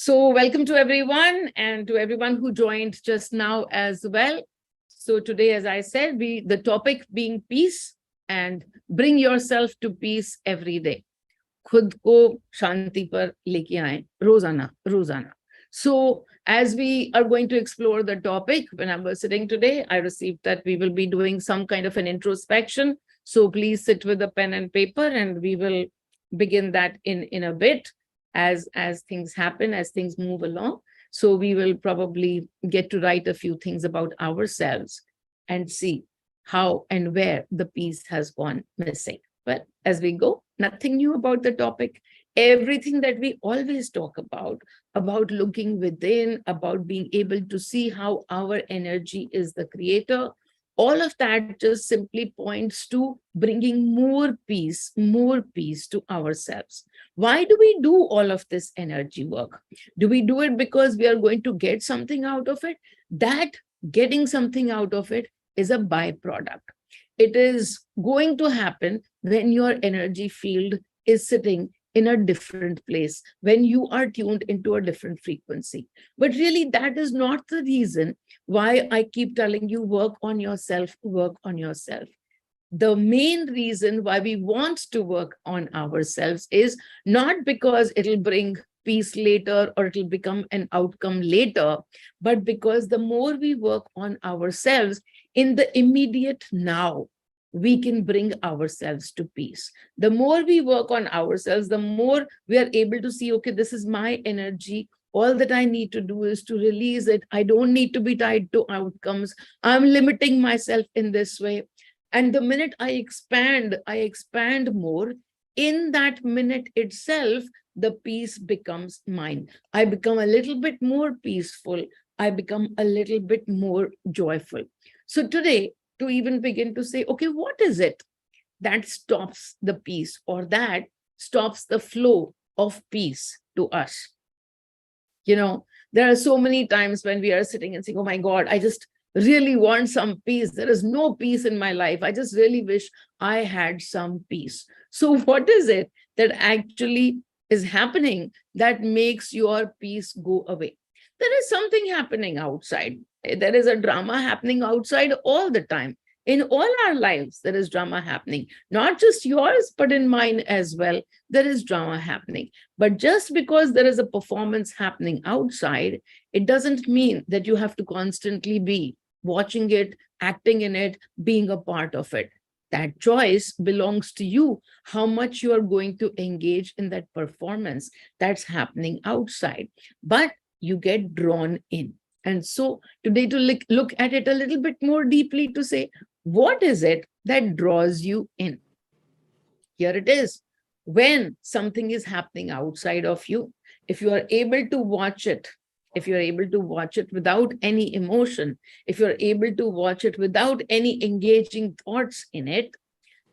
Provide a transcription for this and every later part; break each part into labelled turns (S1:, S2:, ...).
S1: So welcome to everyone and to everyone who joined just now as well. So today, as I said, the topic being peace and bring yourself to peace every day. खुद को शांति पर लेके आए रोजाना रोजाना. So as we are going to explore the topic, when I was sitting today, I received that we will be doing some kind of an introspection. So please sit with a pen and paper and we will begin that in a bit as things happen, as things move along. So we will probably get to write a few things about ourselves and see how and where the peace has gone missing. But as we go, nothing new about the topic. Everything that we always talk about looking within, about being able to see how our energy is the creator, all of that just simply points to bringing more peace to ourselves. Why do we do all of this energy work? Do we do it because we are going to get something out of it? That getting something out of it is a byproduct. It is going to happen when your energy field is sitting in a different place, when you are tuned into a different frequency. But really, that is not the reason why I keep telling you, work on yourself, work on yourself. The main reason why we want to work on ourselves is not because it'll bring peace later or it'll become an outcome later, but because the more we work on ourselves in the immediate now, we can bring ourselves to peace. The more we work on ourselves, the more we are able to see, okay, this is my energy. All that I need to do is to release it. I don't need to be tied to outcomes. I'm limiting myself in this way. And the minute I expand more, in that minute itself, the peace becomes mine. I become a little bit more peaceful. I become a little bit more joyful. So today, to even begin to say, okay, what is it that stops the peace or that stops the flow of peace to us? You know, there are so many times when we are sitting and saying, oh my God, I just really want some peace. There is no peace in my life. I just really wish I had some peace. So what is it that actually is happening that makes your peace go away? There is something happening outside. There is a drama happening outside all the time. In all our lives, there is drama happening, not just yours, but in mine as well. There is drama happening. But just because there is a performance happening outside, it doesn't mean that you have to constantly be watching it, acting in it, being a part of it. That choice belongs to you, how much you are going to engage in that performance that's happening outside. But you get drawn in. And so today to look at it a little bit more deeply to say, what is it that draws you in? Here it is. When something is happening outside of you, if you are able to watch it, if you're able to watch it without any emotion, if you're able to watch it without any engaging thoughts in it,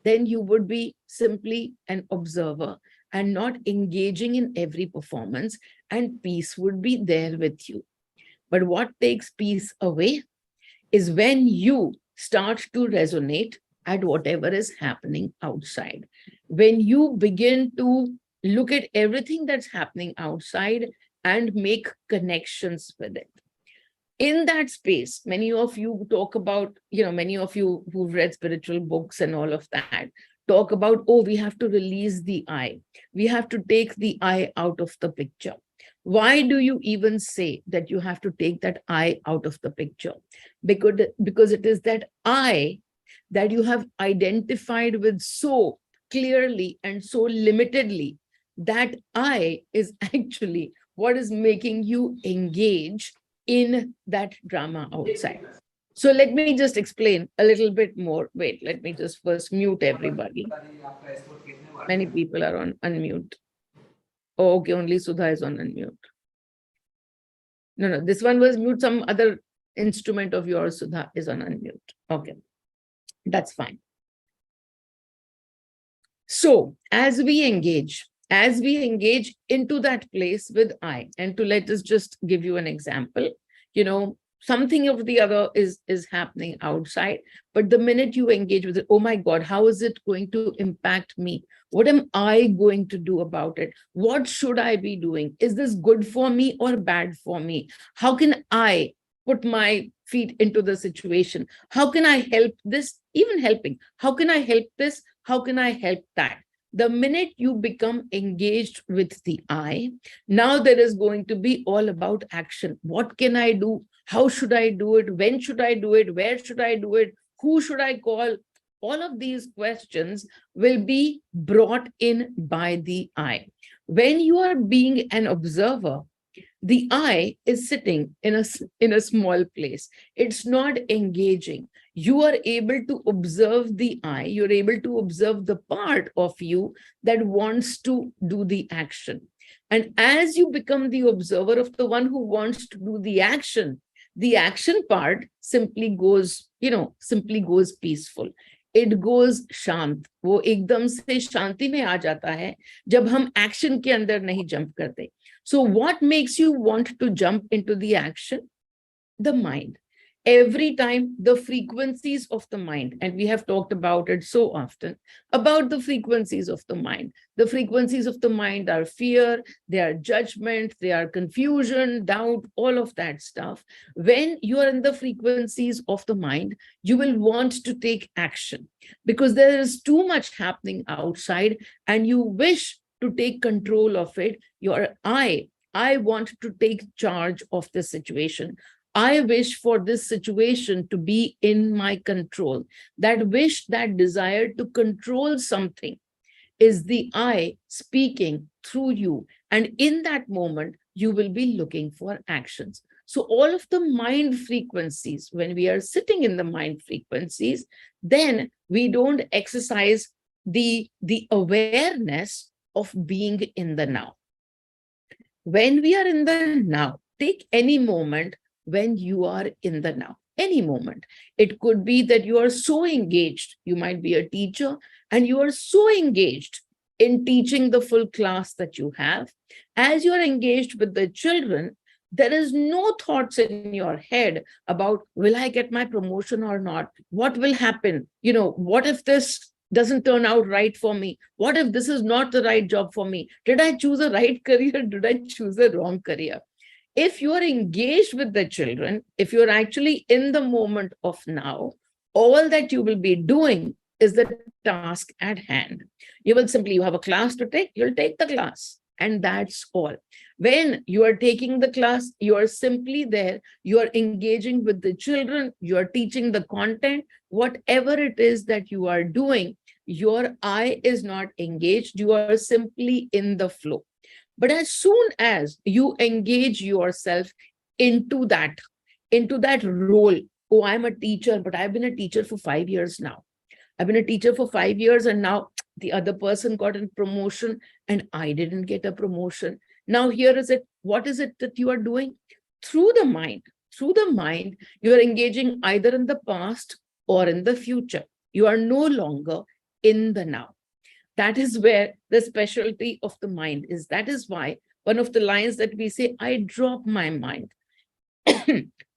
S1: then you would be simply an observer and not engaging in every performance, and peace would be there with you. But what takes peace away is when you start to resonate at whatever is happening outside. When you begin to look at everything that's happening outside and make connections with it. In that space, many of you talk about, many of you who've read spiritual books and all of that, talk about, oh, we have to release the I. We have to take the I out of the picture. Why do you even say that you have to take that I out of the picture? Because it is that I that you have identified with so clearly and so limitedly, that I is actually what is making you engage in that drama outside. So let me just explain a little bit more. Wait, let me just first mute everybody. Many people are on unmute. Oh, okay, only Sudha is on unmute. No, this one was mute. Some other instrument of yours, Sudha, is on unmute. Okay, that's fine. So as we engage into that place with I, and to let us just give you an example, something of the other is happening outside. But the minute you engage with it, oh my God, how is it going to impact me? What am I going to do about it? What should I be doing? Is this good for me or bad for me? How can I put my feet into the situation? How can I help this? Even helping, how can I help this? How can I help that? The minute you become engaged with the I, now there is going to be all about action. What can I do? How should I do it? When should I do it? Where should I do it? Who should I call? All of these questions will be brought in by the I. When you are being an observer, the I is sitting in a small place. It's not engaging. You are able to observe the I. You're able to observe the part of you that wants to do the action. And as you become the observer of the one who wants to do the action part simply goes, simply goes peaceful. It goes शांत. वो एकदम से शांति में आ जाता है जब हम action के अंदर नहीं जंप करते. So what makes you want to jump into the action? The mind. Every time, the frequencies of the mind, and we have talked about it so often, about the frequencies of the mind. The frequencies of the mind are fear, they are judgment, they are confusion, doubt, all of that stuff. When you are in the frequencies of the mind, you will want to take action because there is too much happening outside and you wish to take control of it. I want to take charge of the situation. I wish for this situation to be in my control. That wish, that desire to control something is the I speaking through you. And in that moment, you will be looking for actions. So all of the mind frequencies, when we are sitting in the mind frequencies, then we don't exercise the awareness of being in the now. When we are in the now, take any moment when you are in the now, any moment. It could be that you are so engaged. You might be a teacher and you are so engaged in teaching the full class that you have. As you are engaged with the children, there is no thoughts in your head about, will I get my promotion or not? What will happen? What if this doesn't turn out right for me? What if this is not the right job for me? Did I choose a right career? Did I choose a wrong career? If you are engaged with the children, if you're actually in the moment of now, all that you will be doing is the task at hand. You have a class to take, you'll take the class. And that's all. When you are taking the class, you are simply there, you are engaging with the children, you are teaching the content, whatever it is that you are doing, your I is not engaged, you are simply in the flow. But as soon as you engage yourself into that role, oh, I'm a teacher, but I've been a teacher for 5 years now. I've been a teacher for 5 years and now the other person got a promotion and I didn't get a promotion. Now here is it. What is it that you are doing? Through the mind, you are engaging either in the past or in the future. You are no longer in the now. That is where the specialty of the mind is. That is why one of the lines that we say, I drop my mind.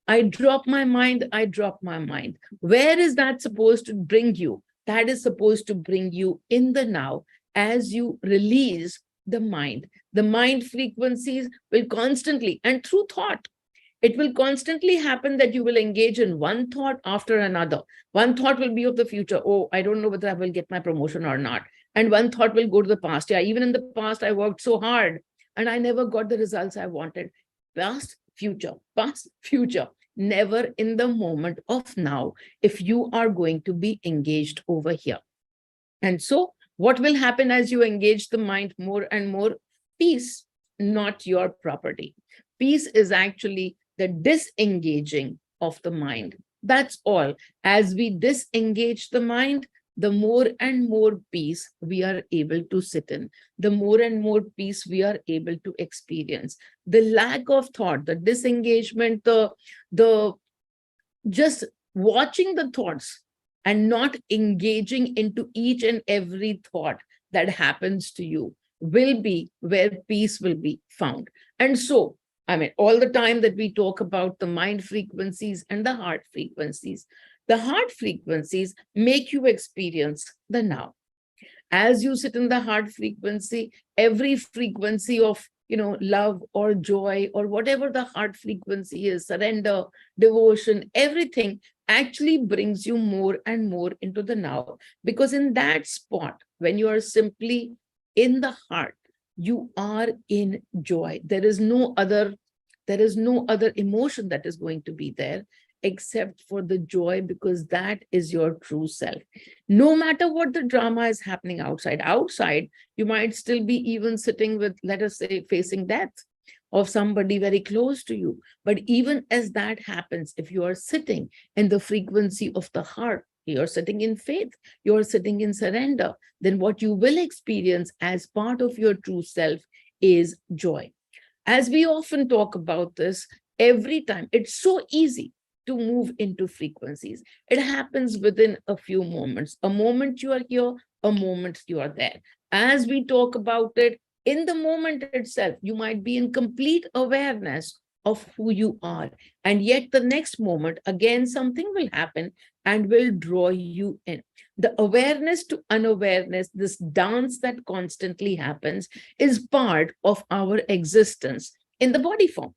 S1: I drop my mind, I drop my mind. Where is that supposed to bring you? That is supposed to bring you in the now as you release the mind. The mind frequencies will constantly, and through thought, it will constantly happen that you will engage in one thought after another. One thought will be of the future. Oh, I don't know whether I will get my promotion or not. And one thought will go to the past. Yeah, even in the past, I worked so hard and I never got the results I wanted. Past, future, never in the moment of now if you are going to be engaged over here. And so what will happen as you engage the mind more and more? Peace, not your property. Peace is actually the disengaging of the mind. That's all. As we disengage the mind, the more and more peace we are able to sit in, the more and more peace we are able to experience. The lack of thought, the disengagement, the just watching the thoughts and not engaging into each and every thought that happens to you will be where peace will be found. And so I mean, all the time that we talk about the mind frequencies and the heart frequencies, the heart frequencies make you experience the now. As you sit in the heart frequency, every frequency of, love or joy or whatever the heart frequency is, surrender, devotion, everything actually brings you more and more into the now. Because in that spot, when you are simply in the heart, you are in joy. There is no other emotion that is going to be there except for the joy, because that is your true self. No matter what the drama is happening outside, you might still be even sitting with, let us say, facing death of somebody very close to you. But even as that happens, if you are sitting in the frequency of the heart, you're sitting in faith, you're sitting in surrender, then what you will experience as part of your true self is joy. As we often talk about this, every time, it's so easy to move into frequencies. It happens within a few moments. A moment you are here, a moment you are there. As we talk about it, in the moment itself, you might be in complete awareness of who you are. And yet the next moment, again, something will happen and will draw you in. The awareness to unawareness, this dance that constantly happens, is part of our existence in the body form.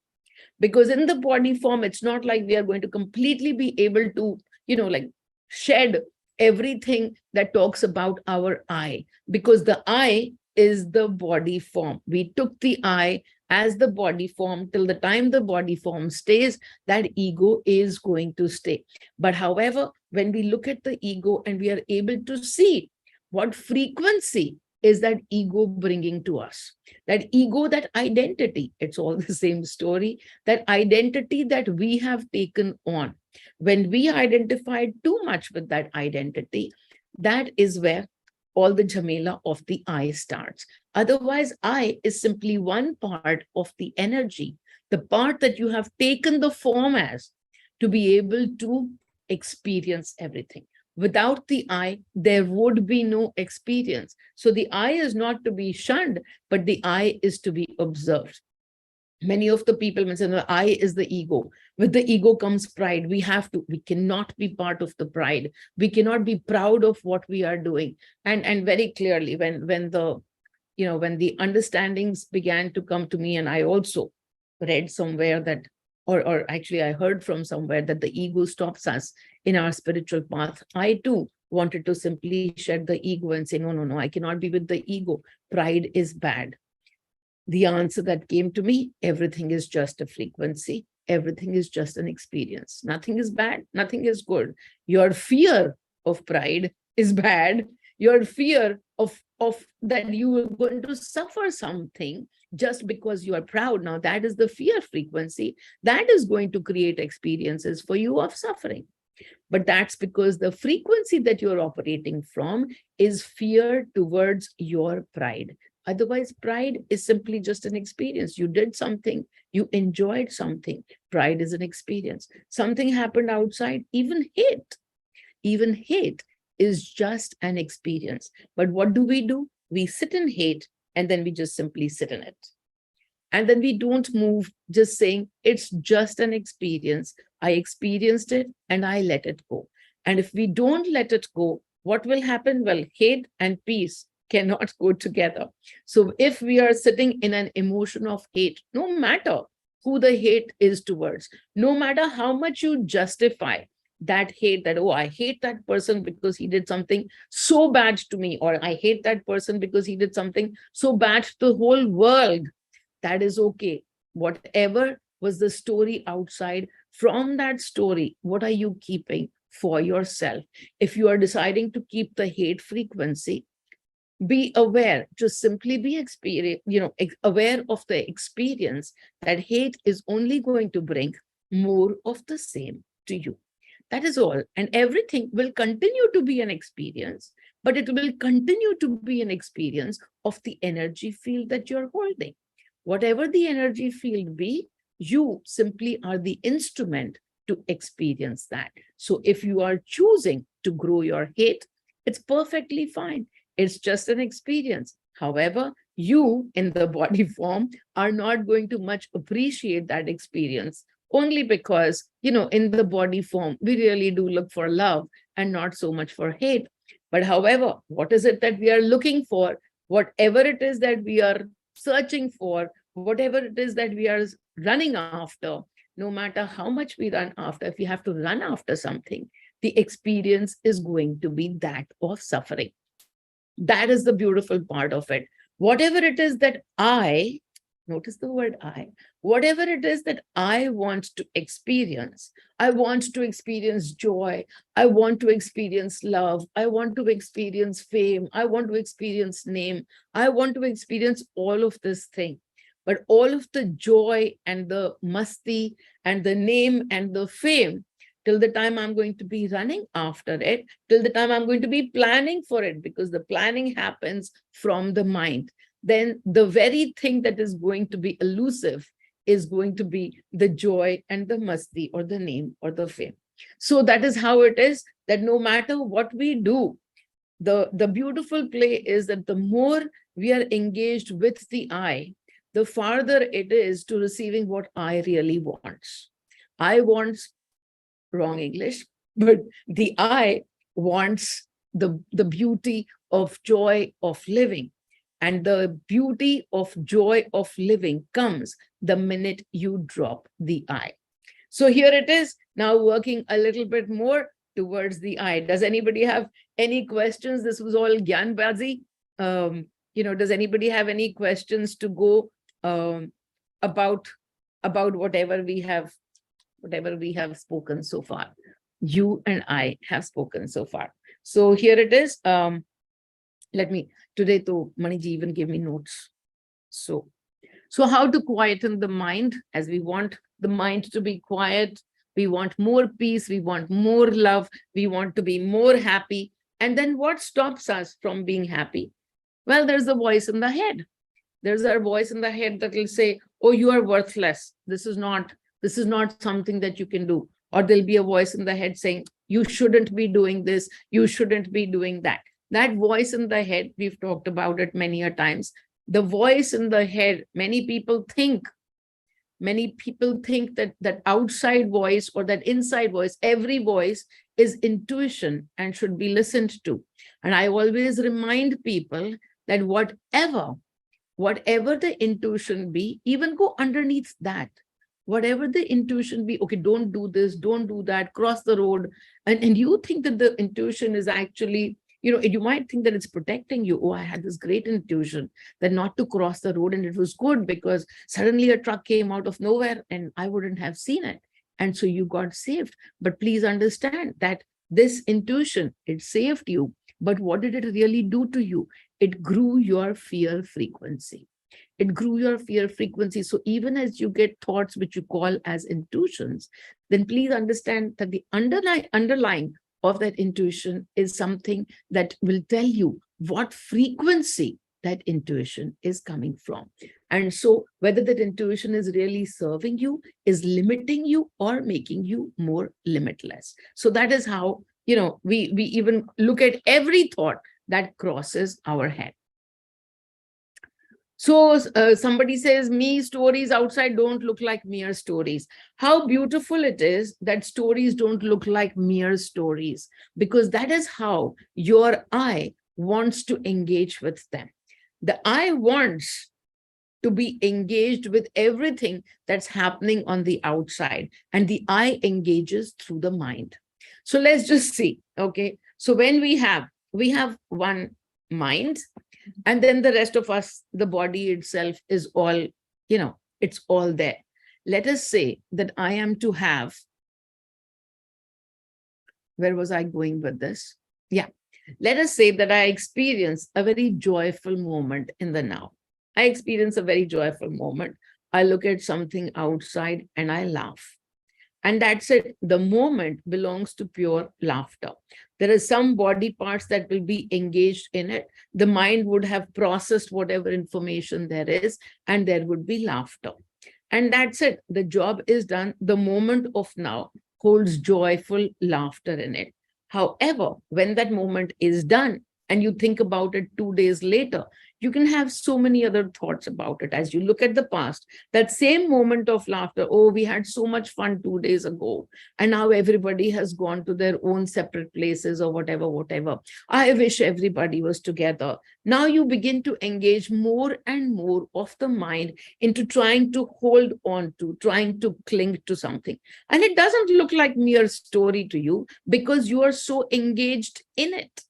S1: Because in the body form, it's not like we are going to completely be able to, like shed everything that talks about our I, because the I is the body form. We took the I as the body form. Till the time the body form stays, that ego is going to stay. But however, when we look at the ego and we are able to see what frequency is that ego bringing to us, that ego, that identity, it's all the same story, that identity that we have taken on. When we identified too much with that identity, that is where all the Jamela of the I starts. Otherwise, I is simply one part of the energy, the part that you have taken the form as to be able to experience everything. Without the I, there would be no experience. So the I is not to be shunned, but the I is to be observed. Many of the people may say, no, I is the ego. With the ego comes pride. We cannot be part of the pride. We cannot be proud of what we are doing. And very clearly, when the understandings began to come to me, and I also read somewhere that, or actually I heard from somewhere that the ego stops us in our spiritual path. I too wanted to simply shed the ego and say, no, I cannot be with the ego. Pride is bad. The answer that came to me, everything is just a frequency. Everything is just an experience. Nothing is bad. Nothing is good. Your fear of pride is bad. Your fear of that you are going to suffer something just because you are proud. Now, that is the fear frequency. That is going to create experiences for you of suffering. But that's because the frequency that you're operating from is fear towards your pride. Otherwise, pride is simply just an experience. You did something, you enjoyed something. Pride is an experience. Something happened outside, even hate is just an experience. But what do? We sit in hate, and then we just simply sit in it. And then we don't move, just saying, it's just an experience. I experienced it and I let it go. And if we don't let it go, what will happen? Well, hate and peace cannot go together. So if we are sitting in an emotion of hate, no matter who the hate is towards, no matter how much you justify that hate, that, oh, I hate that person because he did something so bad to me, or I hate that person because he did something so bad to the whole world, that is okay. Whatever was the story outside, from that story, what are you keeping for yourself? If you are deciding to keep the hate frequency, be aware, just simply be aware of the experience that hate is only going to bring more of the same to you. That is all. And everything will continue to be an experience, but it will continue to be an experience of the energy field that you're holding. Whatever the energy field be, you simply are the instrument to experience that. So if you are choosing to grow your hate, it's perfectly fine. It's just an experience. However, you in the body form are not going to much appreciate that experience, only because, in the body form, we really do look for love and not so much for hate. But however, what is it that we are looking for? Whatever it is that we are searching for, whatever it is that we are running after, no matter how much we run after, if we have to run after something, the experience is going to be that of suffering. That is the beautiful part of it. Whatever it is that notice the word whatever it is that I want to experience, I want to experience joy, I want to experience love, I want to experience fame, I want to experience name, I want to experience all of this thing. But all of the joy and the masti and the name and the fame, till the time I'm going to be running after it, till the time I'm going to be planning for it, because the planning happens from the mind, then the very thing that is going to be elusive is going to be the joy and the masti or the name or the fame. So that is how it is, that no matter what we do, the beautiful play is that the more we are engaged with the I, the farther it is to receiving what I really wants. I wants, wrong English, but the I wants the beauty of joy of living. And the beauty of joy of living comes the minute you drop the I. So here it is, now working a little bit more towards the I. Does anybody have any questions? This was all Gyanbazi. Does anybody have any questions to go about whatever we have spoken so far? You and I have spoken so far. So here it is. Today to Maniji even gave me notes. So how to quieten the mind, as we want the mind to be quiet, we want more peace, we want more love, we want to be more happy. And then what stops us from being happy? Well, there's a voice in the head. There's a voice in the head that will say, oh, you are worthless. This is not something that you can do. Or there'll be a voice in the head saying, you shouldn't be doing this, you shouldn't be doing that. That voice in the head, we've talked about it many a times. The voice in the head, many people think that outside voice or that inside voice, every voice is intuition and should be listened to. And I always remind people that whatever the intuition be, even go underneath that. Whatever the intuition be, okay, don't do this, don't do that, cross the road. And you think that the intuition is actually, you might think that it's protecting you. Oh, I had this great intuition that not to cross the road, and it was good because suddenly a truck came out of nowhere and I wouldn't have seen it. And so you got saved. But please understand that this intuition, it saved you. But what did it really do to you? It grew your fear frequency. It grew your fear frequency. So even as you get thoughts which you call as intuitions, then please understand that the underlying of that intuition is something that will tell you what frequency that intuition is coming from. And so whether that intuition is really serving you, is limiting you, or making you more limitless. So that is how, we even look at every thought that crosses our head. So somebody says, me, stories outside don't look like mere stories. How beautiful it is that stories don't look like mere stories, because that is how your I wants to engage with them. The I wants to be engaged with everything that's happening on the outside, and the I engages through the mind. So let's just see, okay? So when we have one mind, and then the rest of us, the body itself is all, it's all there. Let us say that I am to have, where was I going with this? Yeah. Let us say that I experience a very joyful moment in the now. I experience a very joyful moment. I look at something outside and I laugh. And that's it. The moment belongs to pure laughter. There are some body parts that will be engaged in it. The mind would have processed whatever information there is, and there would be laughter. And that's it. The job is done. The moment of now holds joyful laughter in it. However, when that moment is done and you think about it 2 days later, You can have so many other thoughts about it as you look at the past. That same moment of laughter, oh, we had so much fun 2 days ago, and now everybody has gone to their own separate places or whatever, whatever. I wish everybody was together. Now you begin to engage more and more of the mind into trying to hold on to, trying to cling to something. And it doesn't look like mere story to you because you are so engaged in it.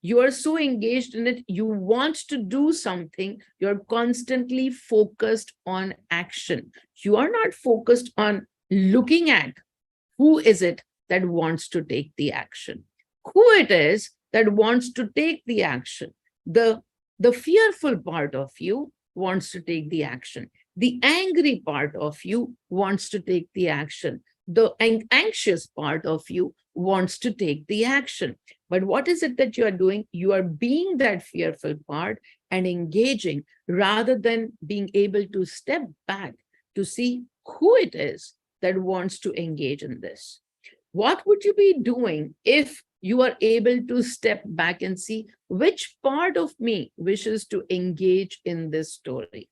S1: You are so engaged in it, you want to do something, you're constantly focused on action. You are not focused on looking at who is it that wants to take the action, who it is that wants to take the action. The fearful part of you wants to take the action. The angry part of you wants to take the action. The anxious part of you wants to take the action. But what is it that you are doing? You are being that fearful part and engaging rather than being able to step back to see who it is that wants to engage in this. What would you be doing if you are able to step back and see which part of me wishes to engage in this story?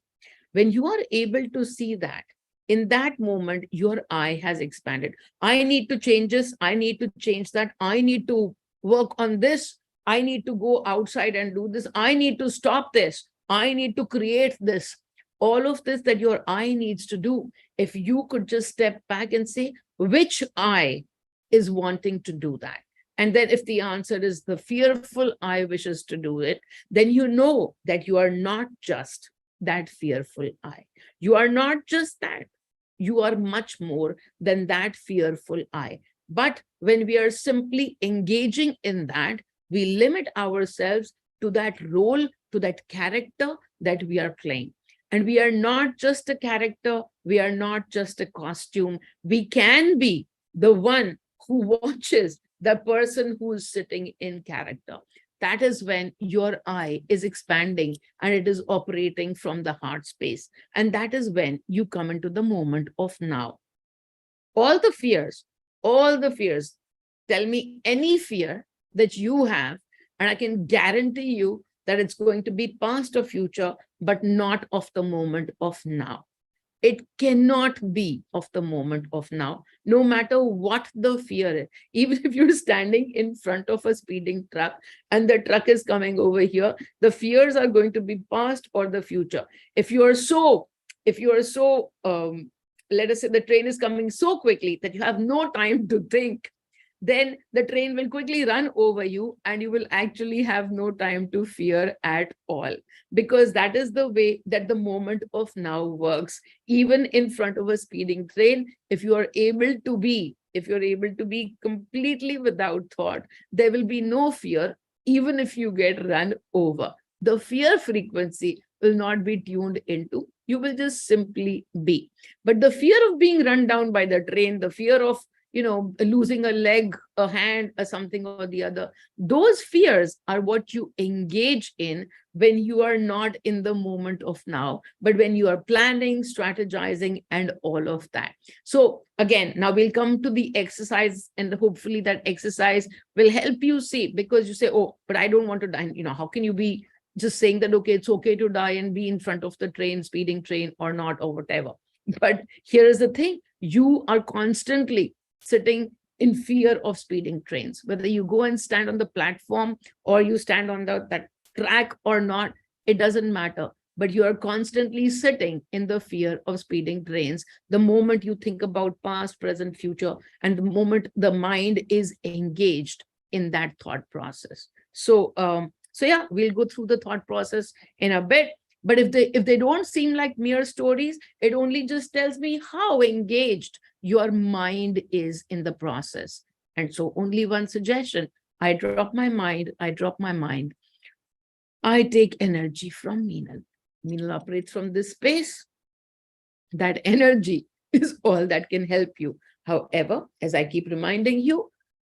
S1: When you are able to see that, in that moment, your eye has expanded. I need to change this. I need to change that. I need to work on this. I need to go outside and do this. I need to stop this. I need to create this. All of this that your eye needs to do. If you could just step back and say, which eye is wanting to do that? And then if the answer is the fearful eye wishes to do it, then you know that you are not just that fearful eye. You are not just that. You are much more than that fearful eye. But when we are simply engaging in that, we limit ourselves to that role, to that character that we are playing. And we are not just a character. We are not just a costume. We can be the one who watches the person who is sitting in character. That is when your eye is expanding and it is operating from the heart space. And that is when you come into the moment of now. All the fears, tell me any fear that you have, and I can guarantee you that it's going to be past or future, but not of the moment of now. It cannot be of the moment of now, no matter what the fear is. Even if you're standing in front of a speeding truck and the truck is coming over here, the fears are going to be past or the future. If you are so, let us say the train is coming so quickly that you have no time to think, then the train will quickly run over you and you will actually have no time to fear at all, because that is the way that the moment of now works. Even in front of a speeding train, if you are able to be completely without thought, there will be no fear, even if you get run over. The fear frequency will not be tuned into. You will just simply be. But the fear of being run down by the train, the fear of losing a leg, a hand, or something or the other, those fears are what you engage in when you are not in the moment of now, but when you are planning, strategizing, and all of that. So again, now we'll come to the exercise, and hopefully that exercise will help you see, because you say, oh, but I don't want to die. How can you be just saying that, okay, it's okay to die and be in front of the train, speeding train or not, or whatever. But here is the thing, you are constantly sitting in fear of speeding trains, whether you go and stand on the platform or you stand on that track or not, it doesn't matter. But you are constantly sitting in the fear of speeding trains the moment you think about past, present, future, and the moment the mind is engaged in that thought process. So yeah, we'll go through the thought process in a bit. But if they don't seem like mere stories, it only just tells me how engaged your mind is in the process. And so only one suggestion, I drop my mind. I take energy from Meenal. Meenal operates from this space. That energy is all that can help you. However, as I keep reminding you,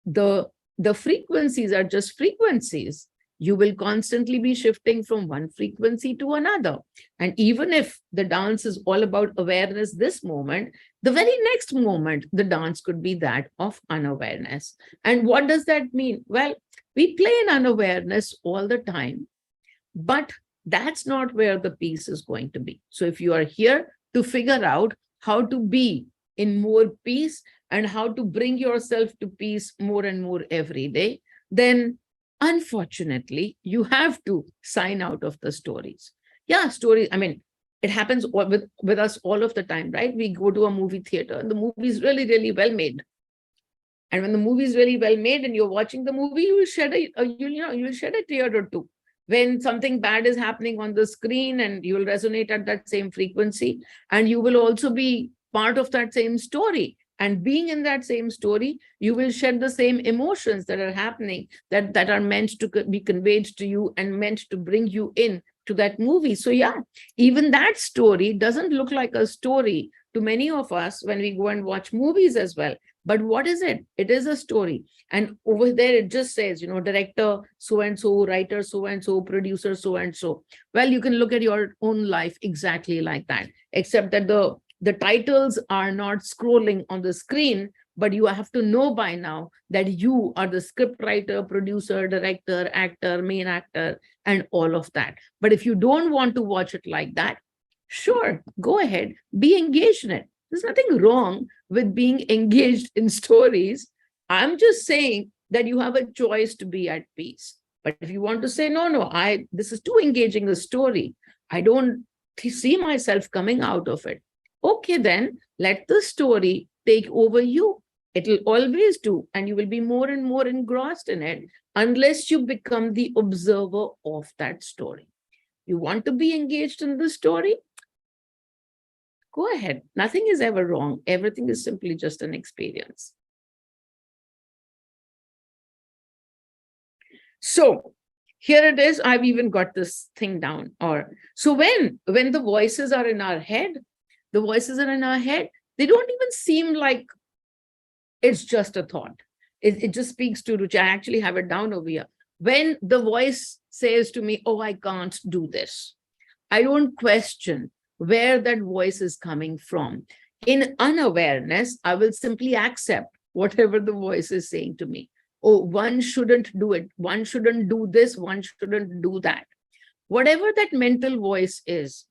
S1: the frequencies are just frequencies. You will constantly be shifting from one frequency to another. And even if the dance is all about awareness this moment, the very next moment, the dance could be that of unawareness. And what does that mean? Well, we play in unawareness all the time, but that's not where the peace is going to be. So if you are here to figure out how to be in more peace and how to bring yourself to peace more and more every day, then unfortunately, you have to sign out of the stories. Yeah, stories. I mean, it happens with us all of the time, right? We go to a movie theater and the movie is really, really well made. And when the movie is really well made and you're watching the movie, you will shed you will shed a tear or two. When something bad is happening on the screen, and you will resonate at that same frequency, and you will also be part of that same story. And being in that same story, you will shed the same emotions that are happening, that are meant to be conveyed to you and meant to bring you in to that movie. So yeah, even that story doesn't look like a story to many of us when we go and watch movies as well. But what is it? It is a story. And over there, it just says, director so and so, writer so and so, producer so and so. Well, you can look at your own life exactly like that, except that the titles are not scrolling on the screen, but you have to know by now that you are the script writer, producer, director, actor, main actor, and all of that. But if you don't want to watch it like that, sure, go ahead, be engaged in it. There's nothing wrong with being engaged in stories. I'm just saying that you have a choice to be at peace. But if you want to say, no, this is too engaging a story, I don't see myself coming out of it. Okay, then let the story take over you. It will always do, and you will be more and more engrossed in it unless you become the observer of that story. You want to be engaged in the story? Go ahead. Nothing is ever wrong. Everything is simply just an experience. So here it is. I've even got this thing down. So when the voices are in our head, they don't even seem like it's just a thought. It just speaks to Ruchi. I actually have it down over here. When the voice says to me, oh, I can't do this, I don't question where that voice is coming from. In unawareness, I will simply accept whatever the voice is saying to me. Oh, one shouldn't do it. One shouldn't do this. One shouldn't do that. Whatever that mental voice is,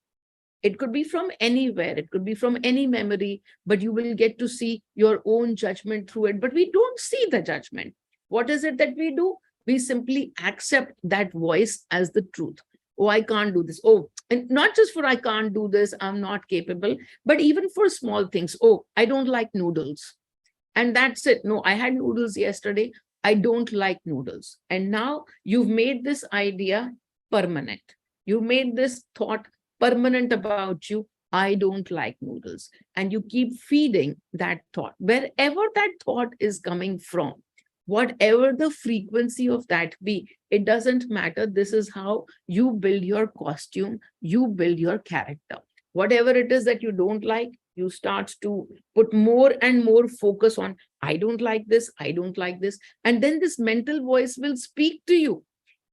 S1: it could be from anywhere. It could be from any memory, but you will get to see your own judgment through it. But we don't see the judgment. What is it that we do? We simply accept that voice as the truth. Oh, I can't do this. Oh, and not just for I can't do this, I'm not capable, but even for small things. Oh, I don't like noodles. And that's it. No, I had noodles yesterday. I don't like noodles. And now you've made this idea permanent. You made this thought permanent about you. I don't like noodles. And you keep feeding that thought. Wherever that thought is coming from, whatever the frequency of that be, it doesn't matter. This is how you build your costume, you build your character. Whatever it is that you don't like, you start to put more and more focus on, I don't like this, I don't like this. And then this mental voice will speak to you.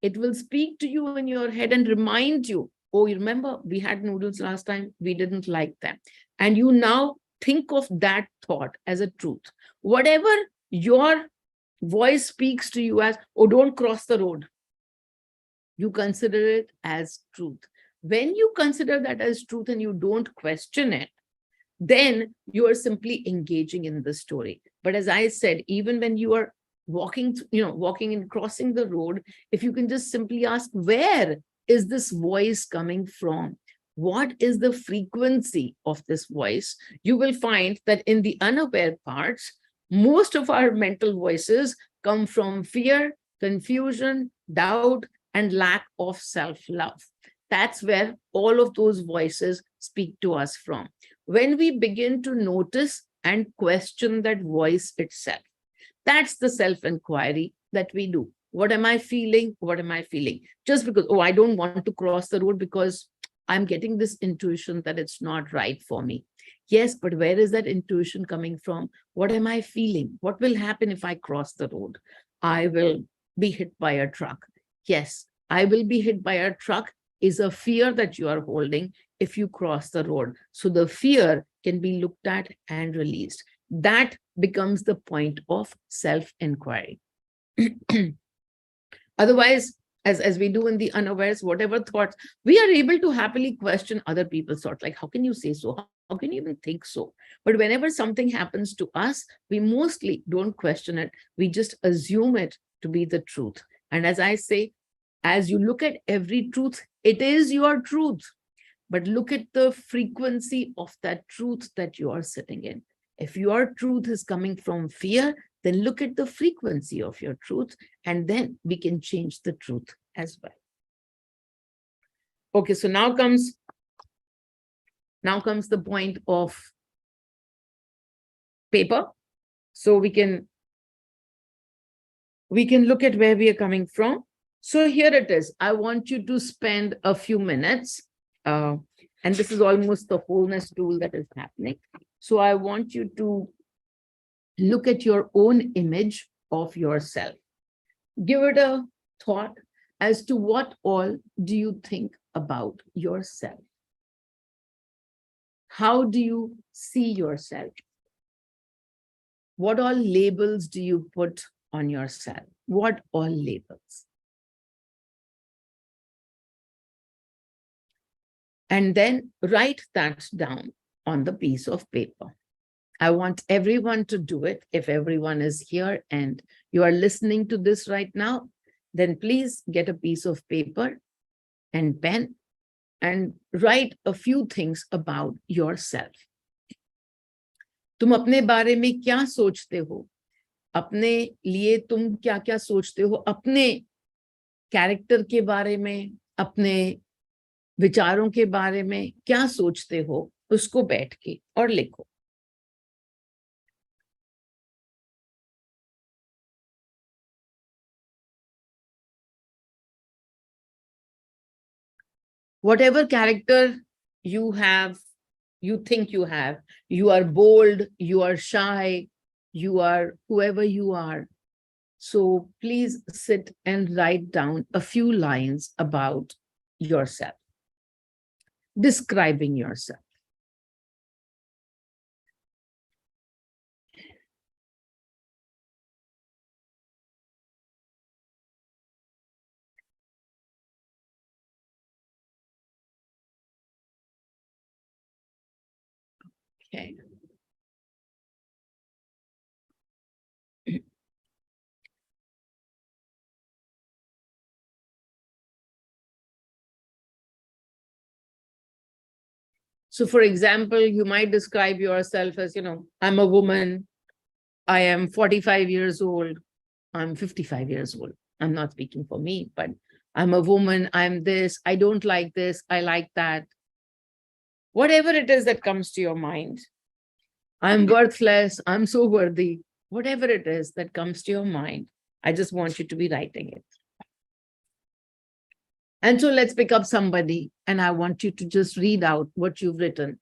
S1: It will speak to you in your head and remind you, oh, you remember we had noodles last time, we didn't like them. And you now think of that thought as a truth. Whatever your voice speaks to you as, oh, don't cross the road, you consider it as truth. When you consider that as truth and you don't question it, then you are simply engaging in the story. But as I said, even when you are walking and crossing the road, if you can just simply ask, where is this voice coming from? What is the frequency of this voice? You will find that in the unaware parts, most of our mental voices come from fear, confusion, doubt, and lack of self-love. That's where all of those voices speak to us from. When we begin to notice and question that voice itself, that's the self-inquiry that we do. What am I feeling? What am I feeling? Just because, oh, I don't want to cross the road because I'm getting this intuition that it's not right for me. Yes, but where is that intuition coming from? What am I feeling? What will happen if I cross the road? I will be hit by a truck. Yes, I will be hit by a truck is a fear that you are holding if you cross the road. So the fear can be looked at and released. That becomes the point of self-inquiry. Otherwise, as we do in the unawares, whatever thoughts, we are able to happily question other people's thoughts. Like, how can you say so? How can you even think so? But whenever something happens to us, we mostly don't question it. We just assume it to be the truth. And as I say, as you look at every truth, it is your truth. But look at the frequency of that truth that you are sitting in. If your truth is coming from fear, then look at the frequency of your truth, and then we can change the truth as well. Okay, so now comes the point of paper. So we can look at where we are coming from. So here it is. I want you to spend a few minutes, and this is almost the wholeness tool that is happening. So I want you to look at your own image of yourself. Give it a thought as to what all do you think about yourself? How do you see yourself? What all labels do you put on yourself? What all labels? And then write that down on the piece of paper. I want everyone to do it. If everyone is here and you are listening to this right now, then please get a piece of paper and pen and write a few things about yourself. तुम अपने बारे में क्या सोचते हो? अपने लिए तुम क्या-क्या सोचते हो? अपने कैरेक्टर के बारे में, अपने विचारों के बारे में क्या सोचते हो? उसको बैठ के और लिखो. Whatever character you have, you think you have, you are bold, you are shy, you are whoever you are. So please sit and write down a few lines about yourself, describing yourself. Okay. So for example, you might describe yourself as, I'm a woman, I am 45 years old, I'm 55 years old. I'm not speaking for me, but I'm a woman, I'm this, I don't like this, I like that. Whatever it is that comes to your mind, I'm worthless, I'm so worthy, whatever it is that comes to your mind, I just want you to be writing it. And so let's pick up somebody, and I want you to just read out what you've written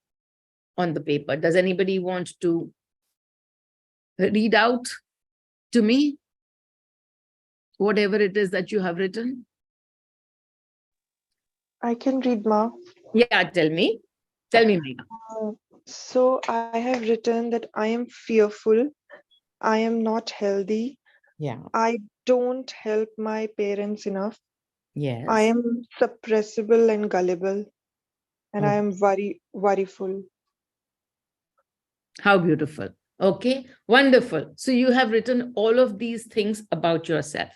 S1: on the paper. Does anybody want to read out to me whatever it is that you have written?
S2: I can read, Ma.
S1: Yeah, tell me, Megha.
S2: So I have written that I am fearful, I am not healthy,
S1: Yeah.
S2: I don't help my parents enough,
S1: Yes.
S2: I am suppressible and gullible, and I am worryful.
S1: How beautiful. Okay, wonderful. So you have written all of these things about yourself.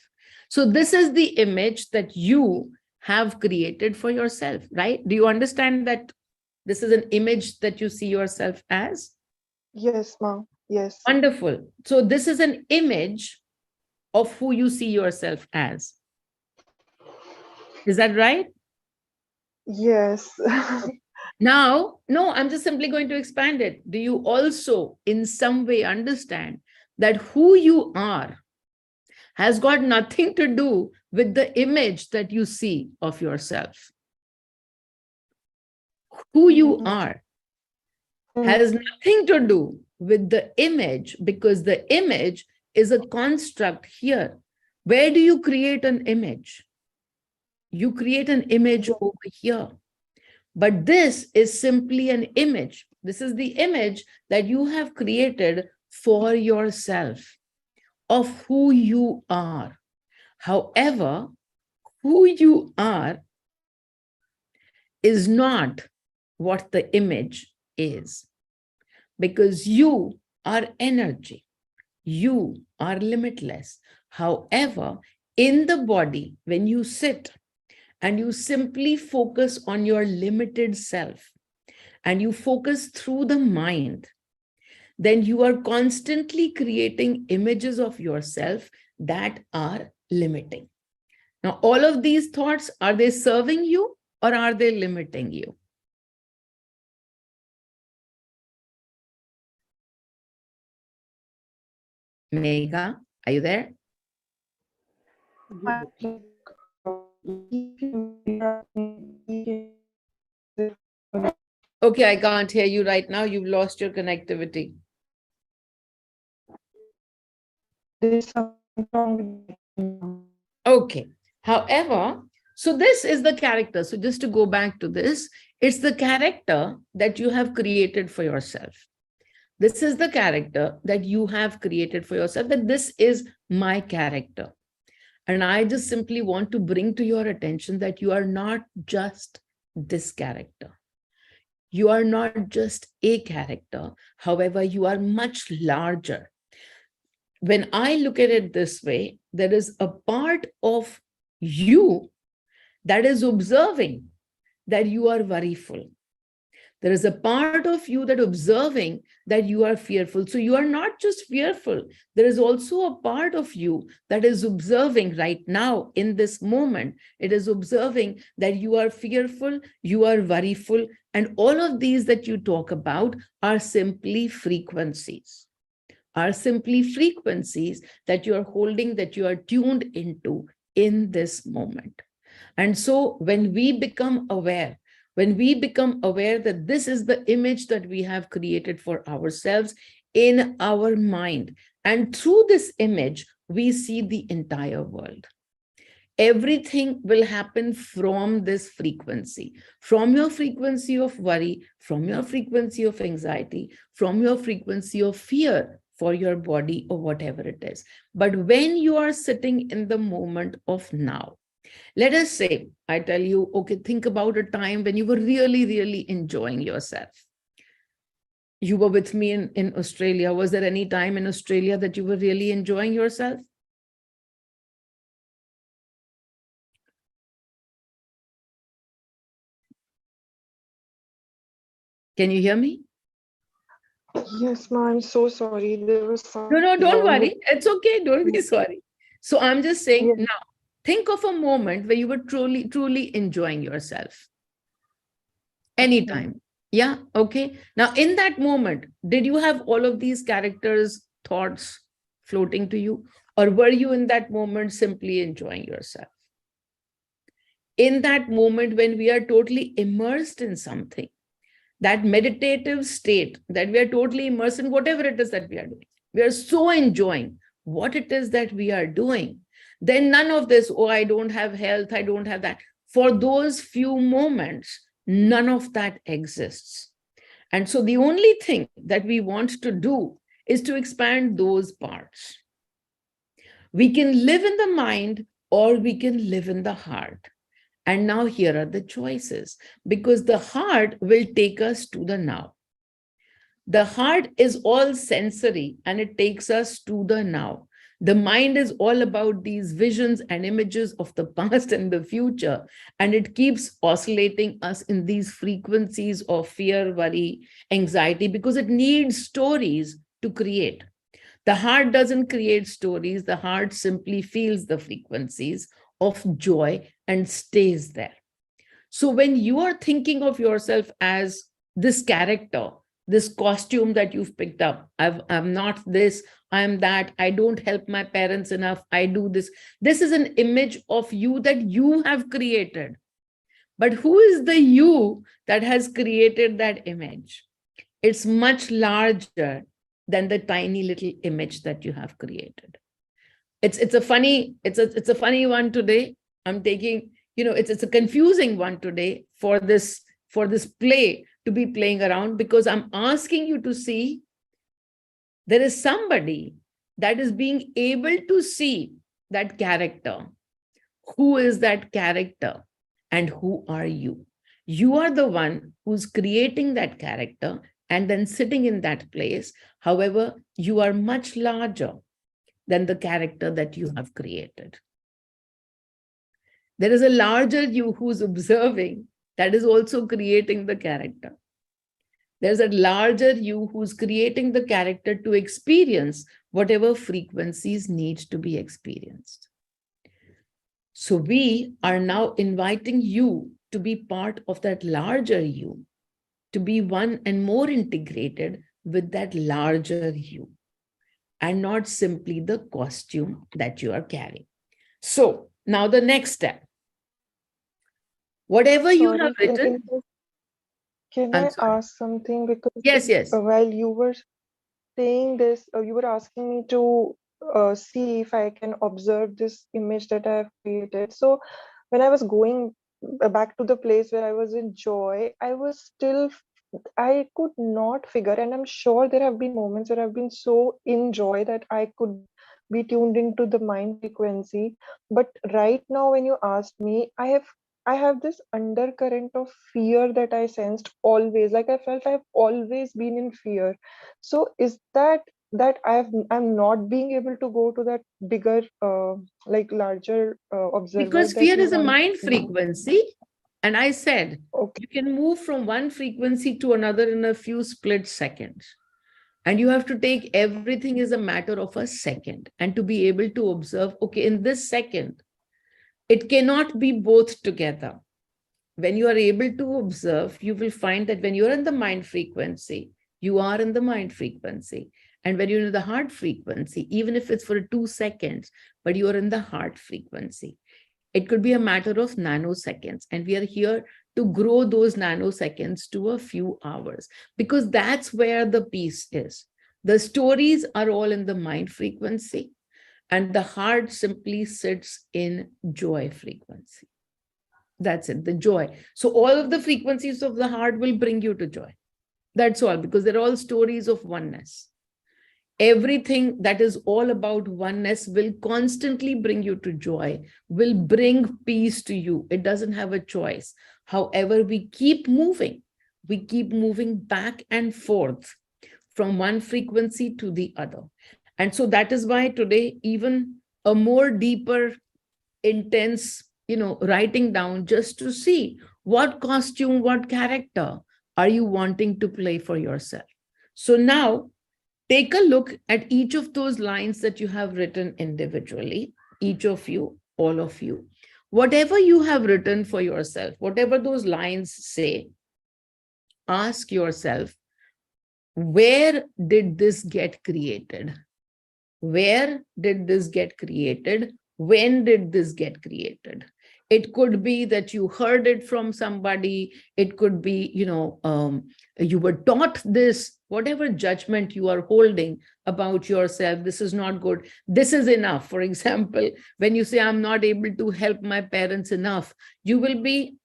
S1: So this is the image that you have created for yourself, right? Do you understand that this is an image that you see yourself as?
S2: Yes, Ma. Yes.
S1: Wonderful. So this is an image of who you see yourself as. Is that right?
S2: Yes.
S1: Now, no, I'm just simply going to expand it. Do you also in some way understand that who you are has got nothing to do with the image that you see of yourself? Who you are has nothing to do with the image, because the image is a construct here. Where do you create an image? You create an image over here. But this is simply an image. This is the image that you have created for yourself of who you are. However, who you are is not what the image is, because you are energy. You are limitless. However, in the body, when you sit and you simply focus on your limited self and you focus through the mind, then you are constantly creating images of yourself that are limiting. Now, all of these thoughts, are they serving you or are they limiting you? Megha, are you there? Okay, I can't hear you right now. You've lost your connectivity. Okay. However, so this is the character. So just to go back to this, it's the character that you have created for yourself. This is the character that you have created for yourself, that this is my character. And I just simply want to bring to your attention that you are not just this character. You are not just a character. However, you are much larger. When I look at it this way, there is a part of you that is observing that you are worryful. There is a part of you that observing that you are fearful. So you are not just fearful. There is also a part of you that is observing right now in this moment. It is observing that you are fearful, you are worryful, and all of these that you talk about are simply frequencies. Are simply frequencies that you are holding, that you are tuned into in this moment. And so when we become aware that this is the image that we have created for ourselves in our mind, and through this image, we see the entire world. Everything will happen from this frequency, from your frequency of worry, from your frequency of anxiety, from your frequency of fear for your body or whatever it is. But when you are sitting in the moment of now, let us say, I tell you, okay, think about a time when you were really, really enjoying yourself. You were with me in Australia. Was there any time in Australia that you were really enjoying yourself? Can you hear me?
S2: Yes, ma, I'm so sorry. There was some.
S1: No, don't worry. It's okay. Don't be sorry. So I'm just saying,
S2: Yes.
S1: now, think of a moment where you were truly, truly enjoying yourself. Anytime. Yeah. Okay. Now, in that moment, did you have all of these characters, thoughts floating to you? Or were you in that moment simply enjoying yourself? In that moment, when we are totally immersed in something, that meditative state that we are totally immersed in, whatever it is that we are doing, we are so enjoying what it is that we are doing, then none of this, oh, I don't have health, I don't have that. For those few moments, none of that exists. And so the only thing that we want to do is to expand those parts. We can live in the mind or we can live in the heart. And now here are the choices, because the heart will take us to the now. The heart is all sensory and it takes us to the now. The mind is all about these visions and images of the past and the future, and it keeps oscillating us in these frequencies of fear, worry, anxiety, because it needs stories to create. The heart doesn't create stories. The heart simply feels the frequencies of joy and stays there. So when you are thinking of yourself as this character, this costume that you've picked up, I'm not this, I'm that, I don't help my parents enough, I do this. This is an image of you that you have created. But who is the you that has created that image? It's much larger than the tiny little image that you have created. It's a funny one today. I'm taking, it's a confusing one today for this play to be playing around, because I'm asking you to see there is somebody that is being able to see that character Who is that character and who are you? You are the one who's creating that character and then sitting in that place. However, you are much larger than the character that you have created. There is a larger you who's observing that is also creating the character. There's a larger you who's creating the character to experience whatever frequencies need to be experienced. So we are now inviting you to be part of that larger you, to be one and more integrated with that larger you, and not simply the costume that you are carrying. So now the next step. Whatever you have
S2: Sorry,
S1: written,
S2: can
S1: I'm
S2: I
S1: sorry.
S2: ask something? Because
S1: Yes.
S2: while you were saying this, you were asking me to see if I can observe this image that I have created. So when I was going back to the place where I was in joy, I could not figure, and I'm sure there have been moments where I've been so in joy that I could be tuned into the mind frequency. But right now, when you asked me, I have this undercurrent of fear that I sensed always. Like I felt I've always been in fear. So is that I'm not being able to go to that bigger, like larger observer
S1: Because
S2: that
S1: fear
S2: you
S1: is a
S2: want?
S1: mind frequency. And I said,
S2: Okay.
S1: you can move from one frequency to another in a few split seconds. And you have to take everything as a matter of a second and to be able to observe, okay, in this second, it cannot be both together. When you are able to observe, you will find that when you're in the mind frequency, you are in the mind frequency. And when you're in the heart frequency, even if it's for 2 seconds, but you are in the heart frequency, it could be a matter of nanoseconds. And we are here to grow those nanoseconds to a few hours, because that's where the peace is. The stories are all in the mind frequency, and the heart simply sits in joy frequency. That's it, the joy. So all of the frequencies of the heart will bring you to joy. That's all, because they're all stories of oneness. Everything that is all about oneness will constantly bring you to joy, will bring peace to you. It doesn't have a choice. However, we keep moving. We keep moving back and forth from one frequency to the other. And so that is why today, even a more deeper, intense, writing down just to see what costume, what character are you wanting to play for yourself. So now take a look at each of those lines that you have written individually, each of you, all of you. Whatever you have written for yourself, whatever those lines say, ask yourself, where did this get created? Where did this get created? When did this get created? It could be that you heard it from somebody. It could be, you were taught this, whatever judgment you are holding about yourself. This is not good. This is enough. For example, when you say, I'm not able to help my parents enough, you will be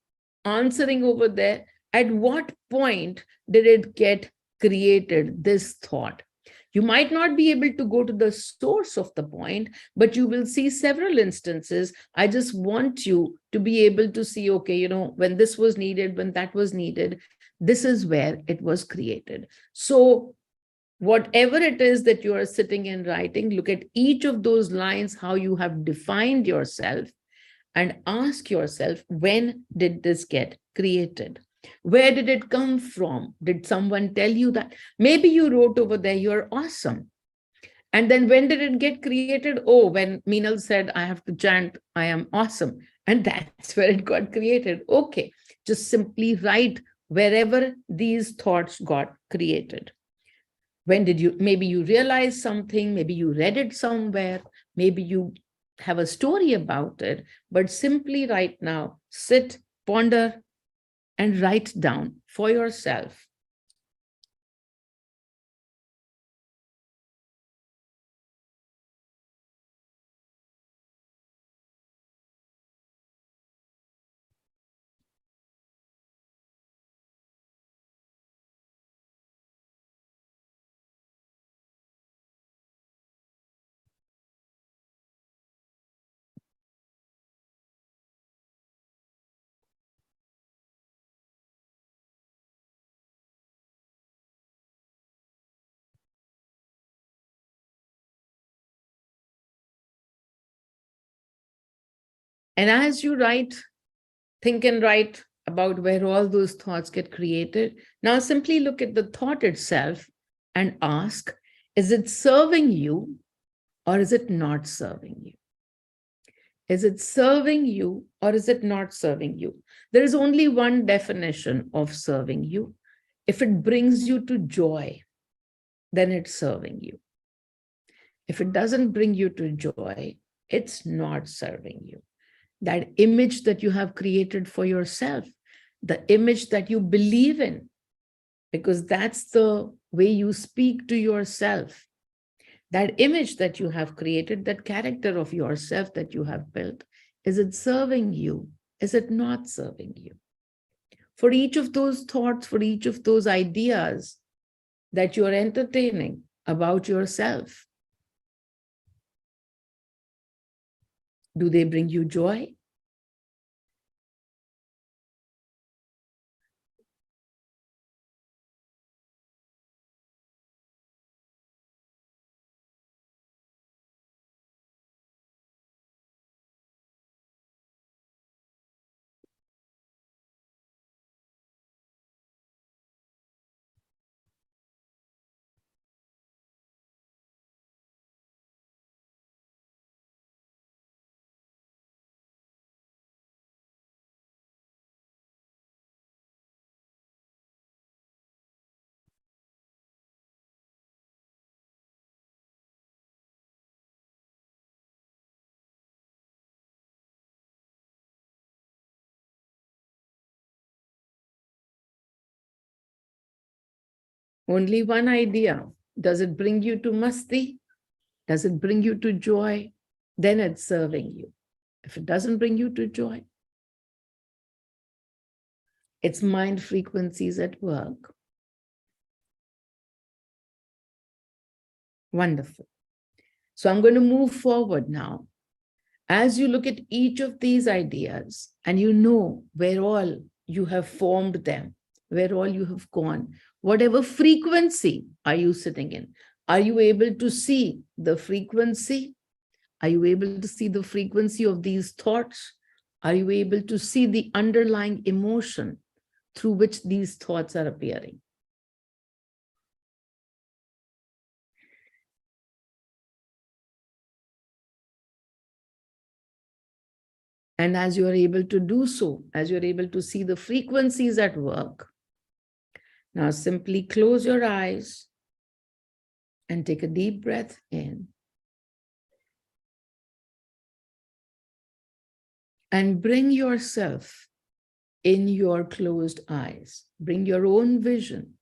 S1: answering over there. At what point did it get created, this thought? You might not be able to go to the source of the point, but you will see several instances. I just want you to be able to see, okay, when this was needed, when that was needed, this is where it was created. So whatever it is that you are sitting and writing, look at each of those lines, how you have defined yourself, and ask yourself, when did this get created? Where did it come from? Did someone tell you that? Maybe you wrote over there, you're awesome. And then when did it get created? Oh, when Meenal said, I have to chant, I am awesome. And that's where it got created. Okay, just simply write wherever these thoughts got created. When did you, maybe you realize something, maybe you read it somewhere, maybe you have a story about it, but simply right now, sit, ponder, and write down for yourself And as you think and write about where all those thoughts get created, now simply look at the thought itself and ask, is it serving you or is it not serving you? Is it serving you or is it not serving you? There is only one definition of serving you. If it brings you to joy, then it's serving you. If it doesn't bring you to joy, it's not serving you. That image that you have created for yourself, the image that you believe in, because that's the way you speak to yourself. That image that you have created, that character of yourself that you have built, is it serving you? Is it not serving you? For each of those thoughts, for each of those ideas that you are entertaining about yourself, do they bring you joy? Only one idea. Does it bring you to masti? Does it bring you to joy? Then it's serving you. If it doesn't bring you to joy, it's mind frequencies at work. Wonderful. So I'm going to move forward now. As you look at each of these ideas and you know where all you have formed them, where all you have gone, whatever frequency are you sitting in? Are you able to see the frequency? Are you able to see the frequency of these thoughts? Are you able to see the underlying emotion through which these thoughts are appearing? And as you are able to do so, as you're able to see the frequencies at work, now simply close your eyes and take a deep breath in. And bring yourself in your closed eyes. Bring your own vision,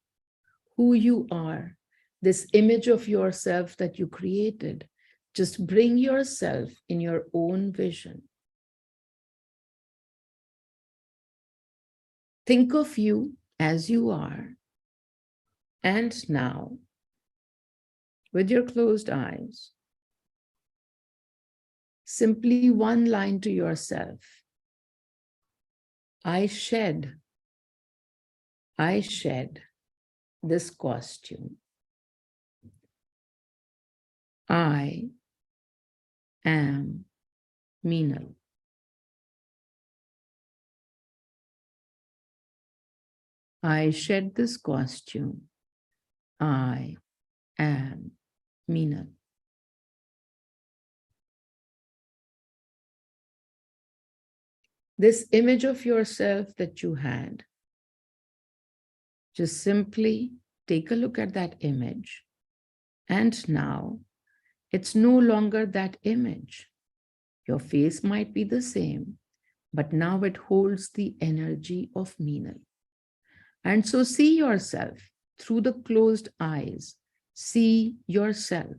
S1: who you are, this image of yourself that you created. Just bring yourself in your own vision. Think of you as you are. And now, with your closed eyes, simply one line to yourself. I shed this costume. I am Meenal. I shed this costume. I am Meenal. This image of yourself that you had, just simply take a look at that image. And now it's no longer that image. Your face might be the same, but now it holds the energy of Meenal. And so see yourself through the closed eyes. See yourself.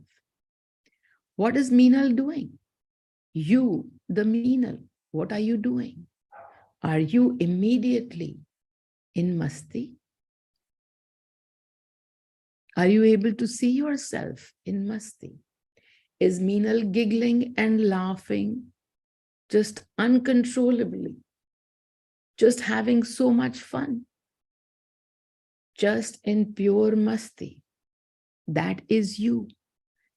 S1: What is Meenal doing? You, the Meenal, what are you doing? Are you immediately in masti? Are you able to see yourself in masti? Is Meenal giggling and laughing just uncontrollably, just having so much fun, just in pure masti? That is you.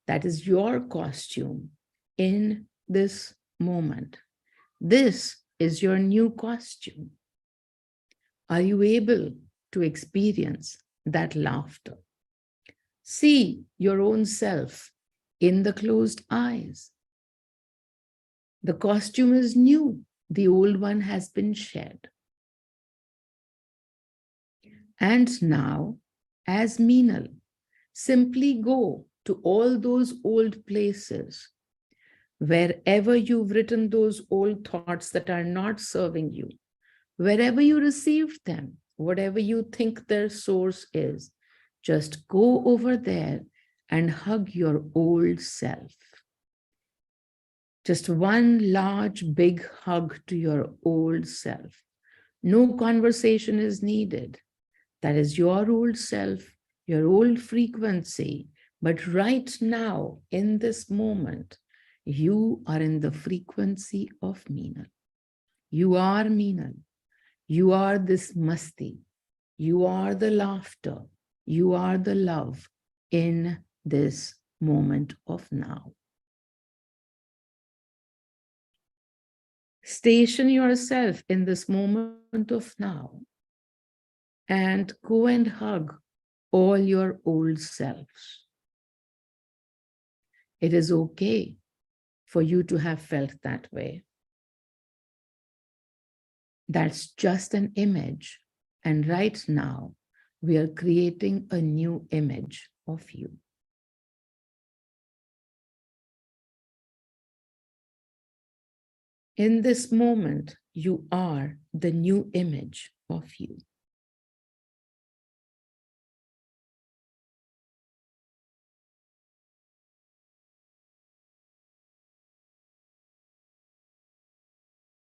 S1: That is your costume in this moment. This is your new costume. Are you able to experience that laughter? See your own self in the closed eyes. The costume is new. The old one has been shed. And now, as Meenal, simply go to all those old places, wherever you've written those old thoughts that are not serving you, wherever you received them, whatever you think their source is, just go over there and hug your old self. Just one large, big hug to your old self. No conversation is needed. That is your old self, your old frequency. But right now, in this moment, you are in the frequency of Meenal. You are Meenal. You are this masti. You are the laughter. You are the love in this moment of now. Station yourself in this moment of now and go and hug all your old selves. It is okay for you to have felt that way. That's just an image. And right now, we are creating a new image of you. In this moment, you are the new image of you.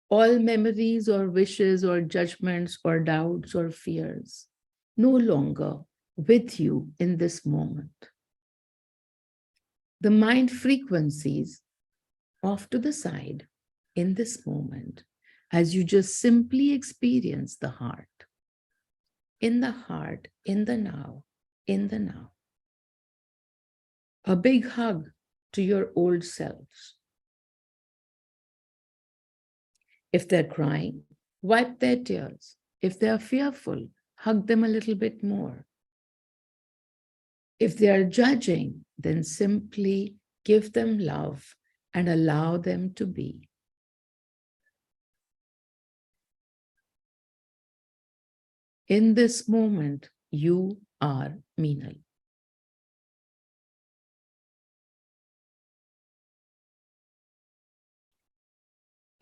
S1: All memories or wishes or judgments or doubts or fears no longer with you in this moment. The mind frequencies off to the side in this moment as you just simply experience the heart. In the heart, in the now, in the now. A big hug to your old selves. If they're crying, wipe their tears. If they're fearful, hug them a little bit more. If they are judging, then simply give them love and allow them to be. In this moment, you are Meenal.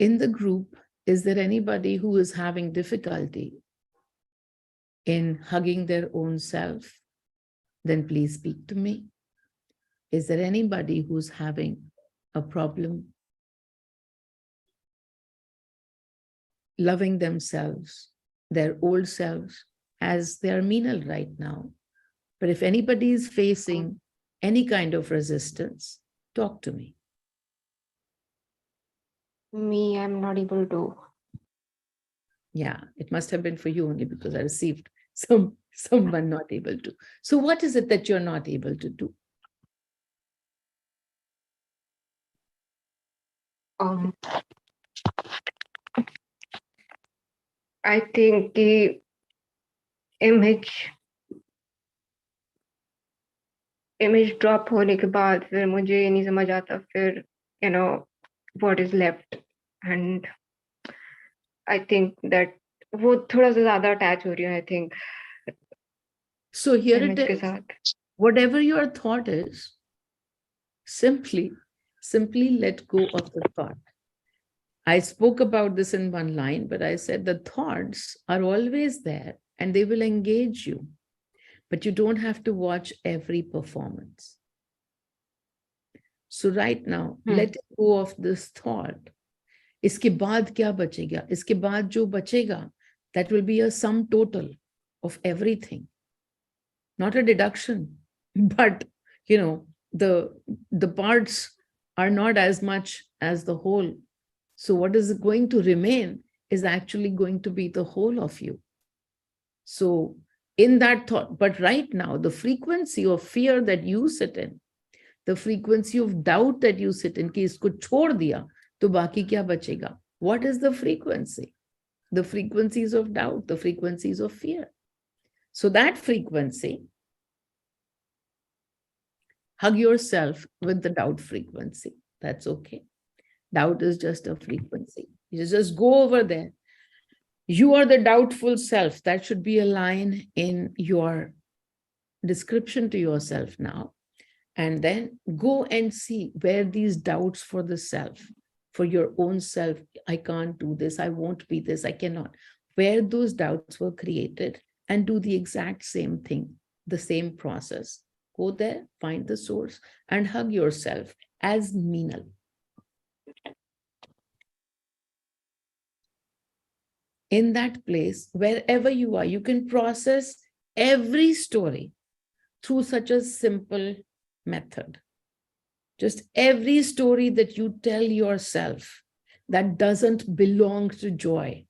S1: In the group, is there anybody who is having difficulty in hugging their own self? Then please speak to me. Is there anybody who's having a problem loving themselves, their old selves, as they're Meenal right now? But if anybody is facing any kind of resistance, talk to me.
S3: Me, I'm not able to.
S1: Yeah, it must have been for you only because I received someone not able to. So what is it that you're not able to do?
S3: I think the image drop होने के बाद फिर मुझे ये नहीं समझ आता फिर what is left, and I think that वो थोड़ा सा ज़्यादा attach हो रही हूँ I think
S1: So here it
S3: image के
S1: is.
S3: साथ.
S1: Whatever your thought is, simply let go of the thought. I spoke about this in one line, but I said the thoughts are always there and they will engage you, but you don't have to watch every performance. So right now, let go of this thought. इसके बाद क्या बचेगा? इसके बाद जो बचेगा, that will be a sum total of everything. Not a deduction, but the parts are not as much as the whole. So what is going to remain is actually going to be the whole of you. So in that thought, but right now, the frequency of fear that you sit in, the frequency of doubt that you sit in, कि इसको छोड़ दिया, तो बाकी क्या बचेगा? What is the frequency? The frequencies of doubt, the frequencies of fear. So that frequency, hug yourself with the doubt frequency. That's okay. Doubt is just a frequency. You just go over there. You are the doubtful self. That should be a line in your description to yourself now. And then go and see where these doubts for the self, for your own self, I can't do this, I won't be this, I cannot, where those doubts were created, and do the exact same thing, the same process. Go there, find the source, and hug yourself as Meenal. In that place, wherever you are, you can process every story through such a simple method. Just every story that you tell yourself that doesn't belong to joy,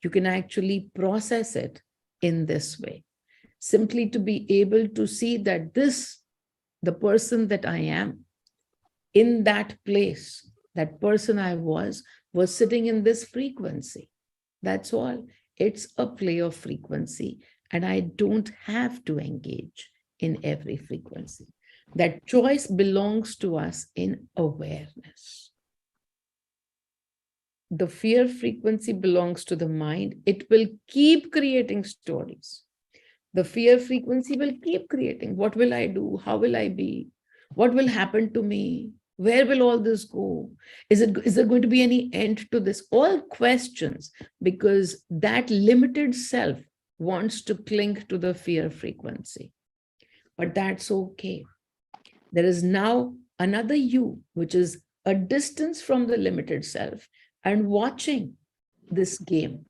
S1: you can actually process it in this way. Simply to be able to see that this, the person that I am, in that place, that person I was sitting in this frequency. That's all. It's a play of frequency, and I don't have to engage in every frequency. That choice belongs to us in awareness. The fear frequency belongs to the mind. It will keep creating stories. The fear frequency will keep creating. What will I do? How will I be? What will happen to me? Where will all this go? Is there going to be any end to this? All questions, because that limited self wants to cling to the fear frequency. But that's okay. There is now another you, which is a distance from the limited self, and watching this game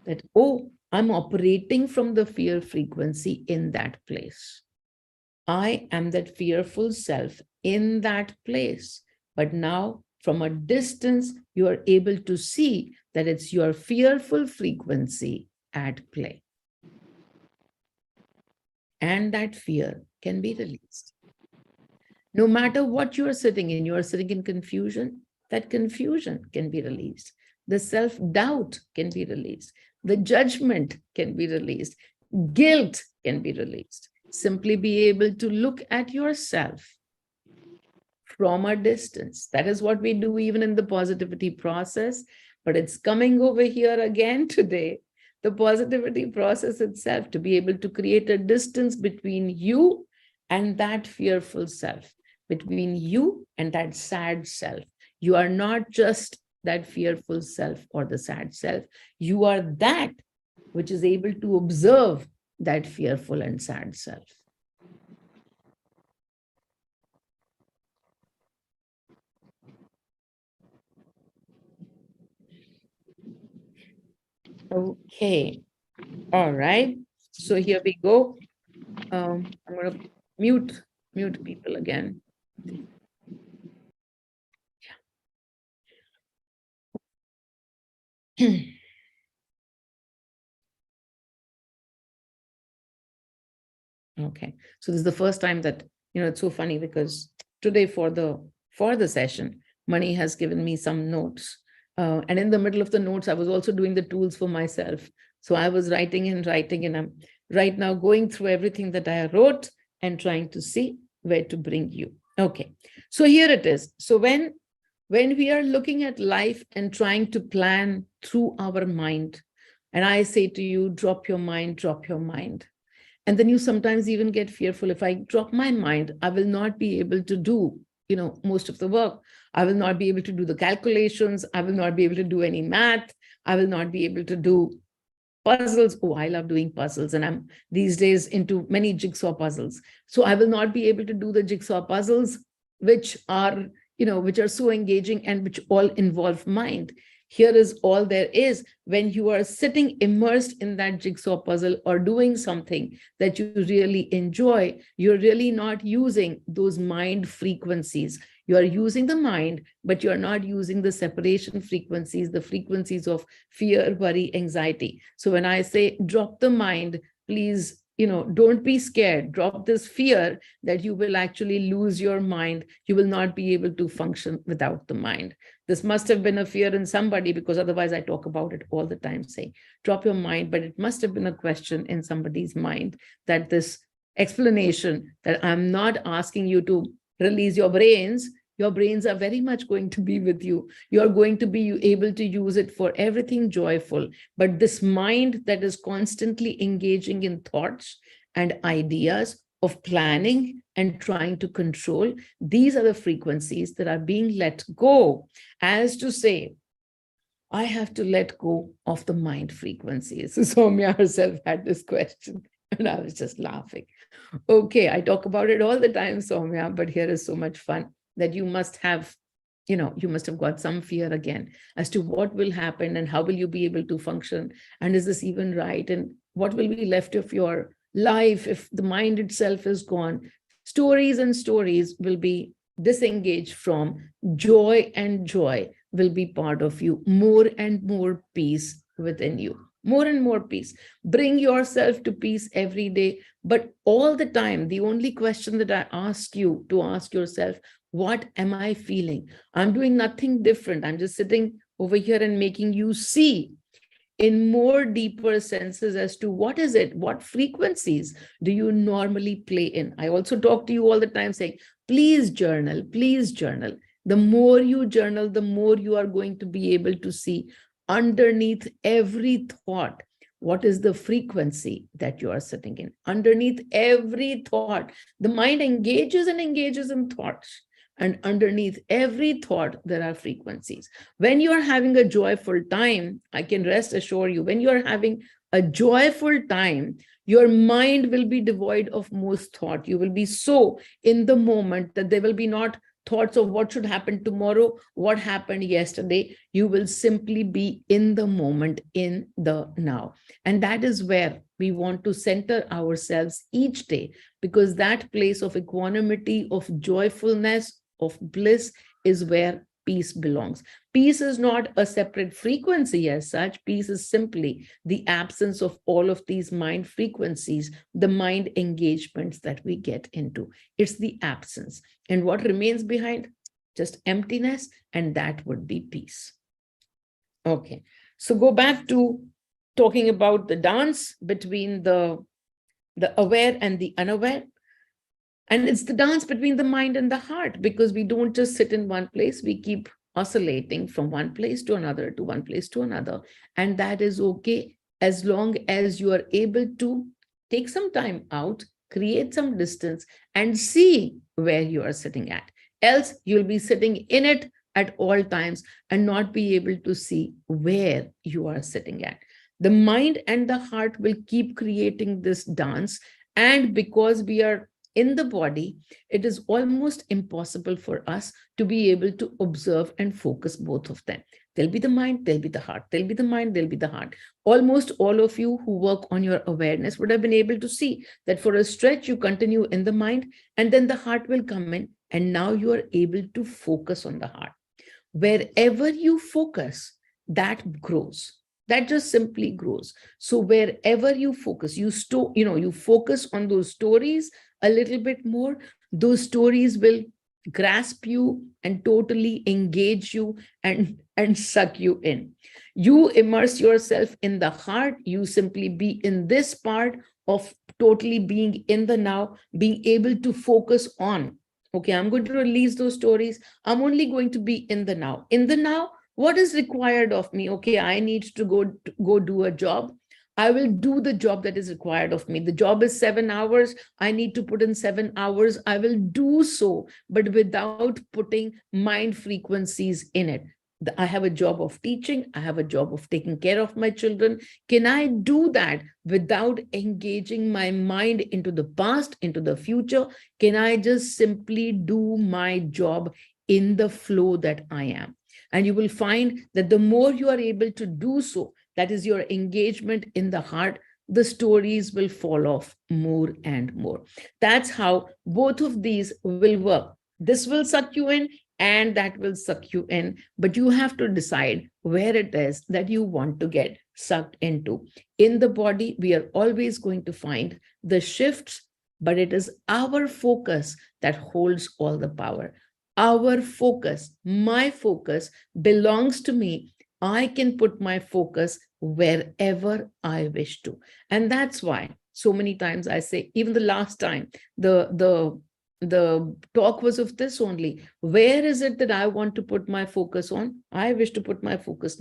S1: that, oh, I'm operating from the fear frequency in that place. I am that fearful self in that place. But now, from a distance, you are able to see that it's your fearful frequency at play. And that fear can be released. No matter what you are sitting in confusion, that confusion can be released. The self-doubt can be released. The judgment can be released. Guilt can be released. Simply be able to look at yourself from a distance. That is what we do even in the positivity process, but it's coming over here again today. The positivity process itself, to be able to create a distance between you and that fearful self, between you and that sad self. You are not just that fearful self or the sad self. You are that which is able to observe that fearful and sad self. Okay, all right. So here we go. I'm going to mute people again. Yeah. Okay, so this is the first time that, it's so funny because today for the session, Mani has given me some notes. And in the middle of the notes, I was also doing the tools for myself. So I was writing, and I'm right now going through everything that I wrote and trying to see where to bring you. Okay, so here it is. So when we are looking at life and trying to plan through our mind, and I say to you, drop your mind, drop your mind. And then you sometimes even get fearful. If I drop my mind, I will not be able to do, most of the work. I will not be able to do the calculations. I will not be able to do any math. I will not be able to do puzzles. Oh, I love doing puzzles. And I'm these days into many jigsaw puzzles. So I will not be able to do the jigsaw puzzles, which are so engaging and which all involve mind. Here is all there is. When you are sitting immersed in that jigsaw puzzle or doing something that you really enjoy, you're really not using those mind frequencies. You are using the mind, but you're not using the separation frequencies, the frequencies of fear, worry, anxiety. So when I say drop the mind, please don't be scared. Drop this fear that you will actually lose your mind. You will not be able to function without the mind. This must have been a fear in somebody, because otherwise I talk about it all the time, saying, drop your mind. But it must have been a question in somebody's mind, that this explanation that I'm not asking you to release your brains are very much going to be with you. You're going to be able to use it for everything joyful. But this mind that is constantly engaging in thoughts and ideas of planning and trying to control, these are the frequencies that are being let go, as to say, I have to let go of the mind frequencies. So Soumya herself had this question, and I was just laughing. Okay, I talk about it all the time, Soumya, but here is so much fun that you must have got some fear again as to what will happen and how will you be able to function, and is this even right, and what will be left of your life if the mind itself is gone. Stories and stories will be disengaged from joy, and joy will be part of you. More and more peace within you, more and more peace. Bring yourself to peace every day, but all the time, the only question that I ask you to ask yourself, what am I feeling? I'm doing nothing different. I'm just sitting over here and making you see in more deeper senses as to what is it, what frequencies do you normally play in. I also talk to you all the time saying, please journal, please journal. The more you journal, the more you are going to be able to see underneath every thought, what is the frequency that you are sitting in. Underneath every thought, the mind engages in thoughts. And underneath every thought, there are frequencies. When you are having a joyful time, I can rest assure you, when you are having a joyful time, your mind will be devoid of most thought. You will be so in the moment that there will be not thoughts of what should happen tomorrow, what happened yesterday. You will simply be in the moment, in the now. And that is where we want to center ourselves each day, because that place of equanimity, of joyfulness, of bliss is where peace belongs. Peace is not a separate frequency as such. Peace is simply the absence of all of these mind frequencies, the mind engagements that we get into. It's the absence. And what remains behind? Just emptiness, and that would be peace. Okay, so go back to talking about the dance between the aware and the unaware. And it's the dance between the mind and the heart, because we don't just sit in one place. We keep oscillating from one place to another, to one place to another. And that is okay, as long as you are able to take some time out, create some distance, and see where you are sitting at. Else you'll be sitting in it at all times and not be able to see where you are sitting at. The mind and the heart will keep creating this dance. And because we are in the body, it is almost impossible for us to be able to observe and focus both of them. There'll be the mind, there'll be the heart, there'll be the mind, there'll be the heart. Almost all of you who work on your awareness would have been able to see that for a stretch, you continue in the mind, and then the heart will come in, and now you are able to focus on the heart. Wherever you focus, that grows. That just simply grows. So wherever you focus, you focus on those stories a little bit more, those stories will grasp you and totally engage you and suck you in. You immerse yourself in the heart. You simply be in this part of totally being in the now, being able to focus on, okay, I'm going to release those stories. I'm only going to be in the now. In the now, what is required of me? Okay, I need to go do a job. I will do the job that is required of me. The job is 7 hours. I need to put in 7 hours. I will do so, but without putting mind frequencies in it. I have a job of teaching. I have a job of taking care of my children. Can I do that without engaging my mind into the past, into the future? Can I just simply do my job in the flow that I am? And you will find that the more you are able to do so, that is your engagement in the heart, the stories will fall off more and more. That's how both of these will work. This will suck you in and that will suck you in, but you have to decide where it is that you want to get sucked into. In the body, we are always going to find the shifts, but it is our focus that holds all the power. Our focus, my focus belongs to me. I can put my focus wherever I wish to. And that's why so many times I say, even the last time, the talk was of this only. Where is it that I want to put my focus on? I wish to put my focus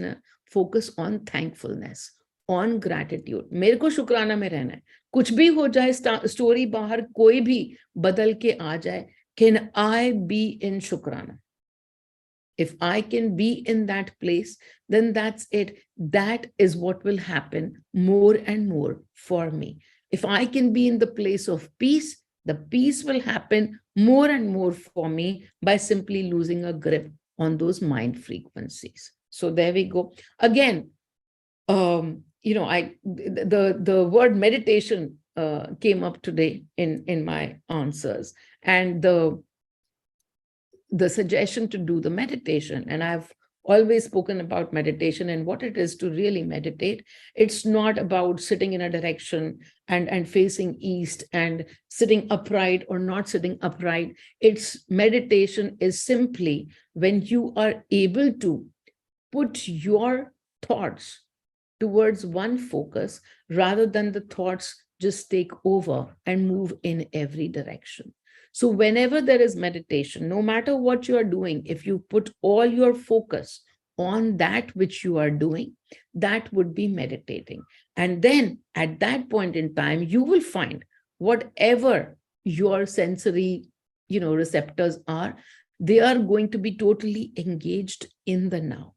S1: on thankfulness, on gratitude. मेरे को शुक्राना में रहना है. कुछ भी हो जाए, स्टोरी बाहर कोई भी बदल के आ जाए, can I be in शुक्राना? If I can be in that place, then that's it. That is what will happen more and more for me. If I can be in the place of peace, the peace will happen more and more for me by simply losing a grip on those mind frequencies. So there we go. Again, the word meditation came up today in my answers, and the suggestion to do the meditation. And I've always spoken about meditation and what it is to really meditate. It's not about sitting in a direction and facing east and sitting upright or not sitting upright. It's meditation is simply when you are able to put your thoughts towards one focus rather than the thoughts just take over and move in every direction. So whenever there is meditation, no matter what you are doing, if you put all your focus on that which you are doing, that would be meditating. And then at that point in time, you will find whatever your sensory, receptors are, they are going to be totally engaged in the now.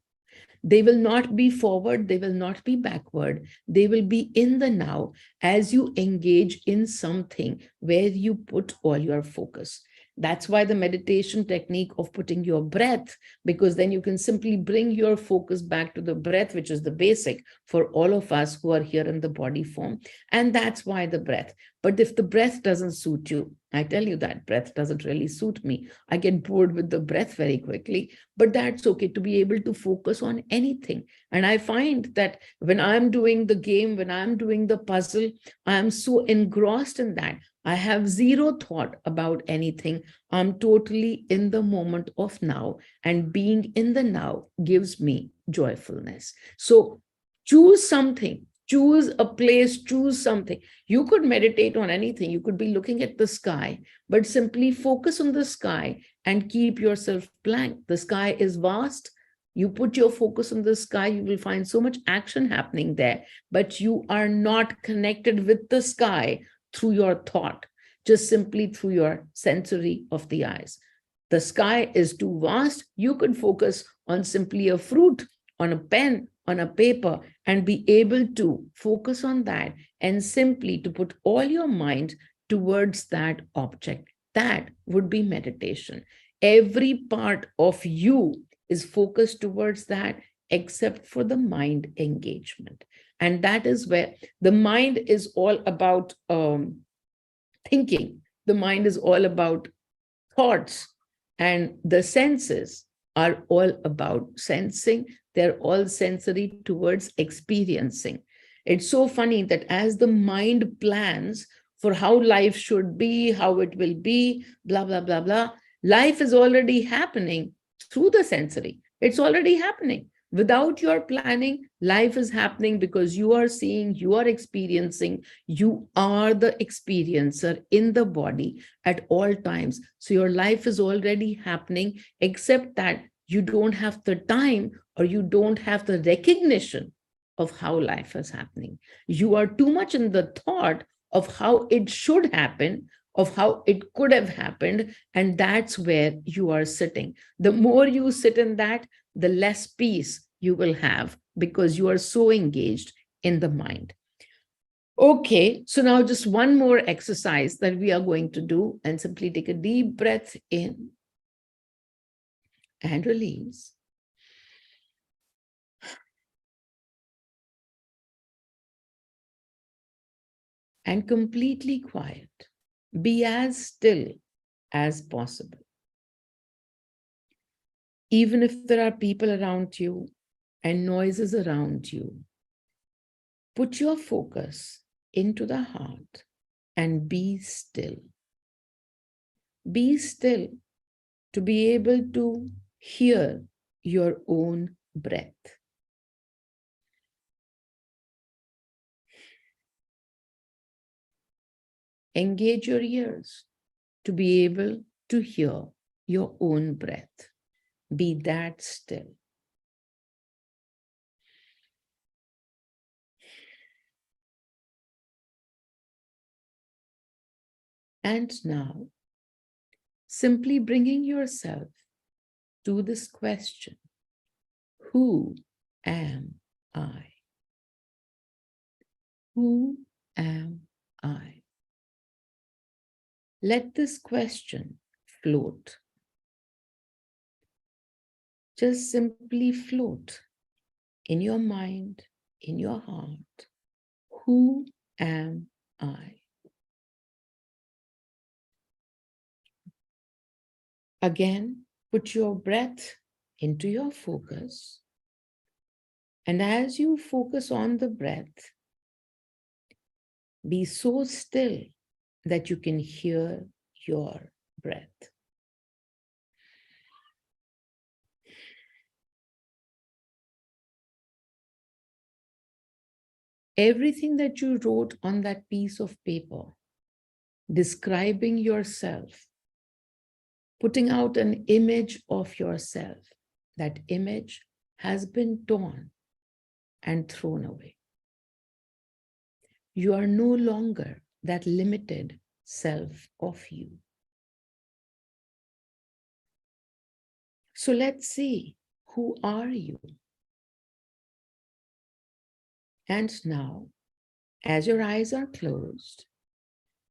S1: They will not be forward, they will not be backward. They will be in the now as you engage in something where you put all your focus. That's why the meditation technique of putting your breath, because then you can simply bring your focus back to the breath, which is the basic for all of us who are here in the body form. And that's why the breath. But if the breath doesn't suit you, I tell you that breath doesn't really suit me. I get bored with the breath very quickly, but that's okay to be able to focus on anything. And I find that when I'm doing the game, when I'm doing the puzzle, I'm so engrossed in that. I have zero thought about anything. I'm totally in the moment of now, and being in the now gives me joyfulness. So choose something, choose a place, choose something. You could meditate on anything. You could be looking at the sky, but simply focus on the sky and keep yourself blank. The sky is vast. You put your focus on the sky, you will find so much action happening there, but you are not connected with the sky through your thought, just simply through your sensory of the eyes. The sky is too vast. You could focus on simply a fruit, on a pen, on a paper, and be able to focus on that and simply to put all your mind towards that object. That would be meditation. Every part of you is focused towards that except for the mind engagement. And that is where the mind is all about thinking. The mind is all about thoughts, and the senses are all about sensing. They're all sensory towards experiencing. It's so funny that as the mind plans for how life should be, how it will be, blah, blah, blah, blah, life is already happening through the sensory. It's already happening. Without your planning, life is happening because you are seeing, you are experiencing, you are the experiencer in the body at all times. So your life is already happening, except that you don't have the time or you don't have the recognition of how life is happening. You are too much in the thought of how it should happen, of how it could have happened, and that's where you are sitting. The more you sit in that, the less peace you will have because you are so engaged in the mind. Okay, so now just one more exercise that we are going to do, and simply take a deep breath in and release. And completely quiet. Be as still as possible. Even if there are people around you and noises around you, put your focus into the heart and be still. Be still to be able to hear your own breath. Engage your ears to be able to hear your own breath. Be that still. And now, simply bringing yourself to this question, who am I? Who am I? Let this question float. Just simply float in your mind, in your heart. Who am I? Again, put your breath into your focus. And as you focus on the breath, be so still that you can hear your breath. Everything that you wrote on that piece of paper, describing yourself, putting out an image of yourself, that image has been torn and thrown away. You are no longer that limited self of you. So let's see, who are you? And now, as your eyes are closed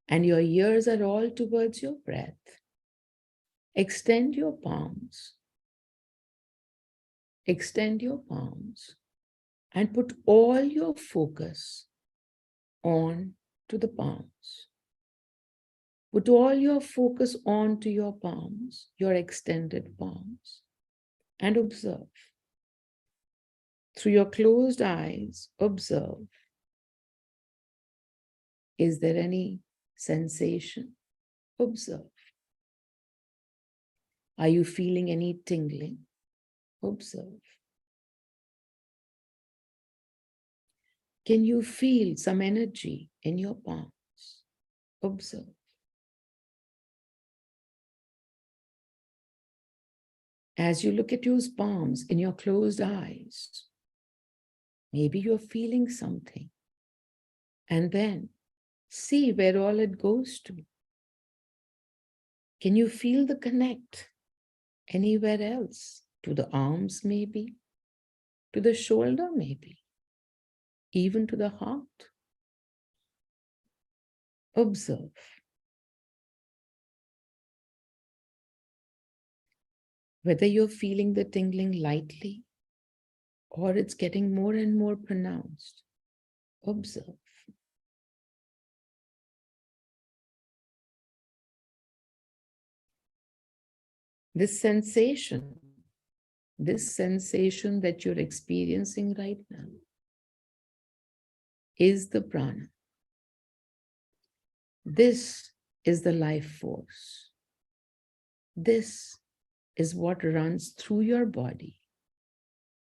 S1: and your ears are all towards your breath, extend your palms. Extend your palms and put all your focus on to the palms. Put all your focus on to your palms, your extended palms, and observe. Through your closed eyes, observe. Is there any sensation? Observe. Are you feeling any tingling? Observe. Can you feel some energy in your palms? Observe. As you look at your palms in your closed eyes, maybe you're feeling something. And then see where all it goes to. Can you feel the connect anywhere else? To the arms, maybe, to the shoulder, maybe, even to the heart. Observe. Whether you're feeling the tingling lightly or it's getting more and more pronounced. Observe. This sensation that you're experiencing right now is the prana. This is the life force. This is what runs through your body.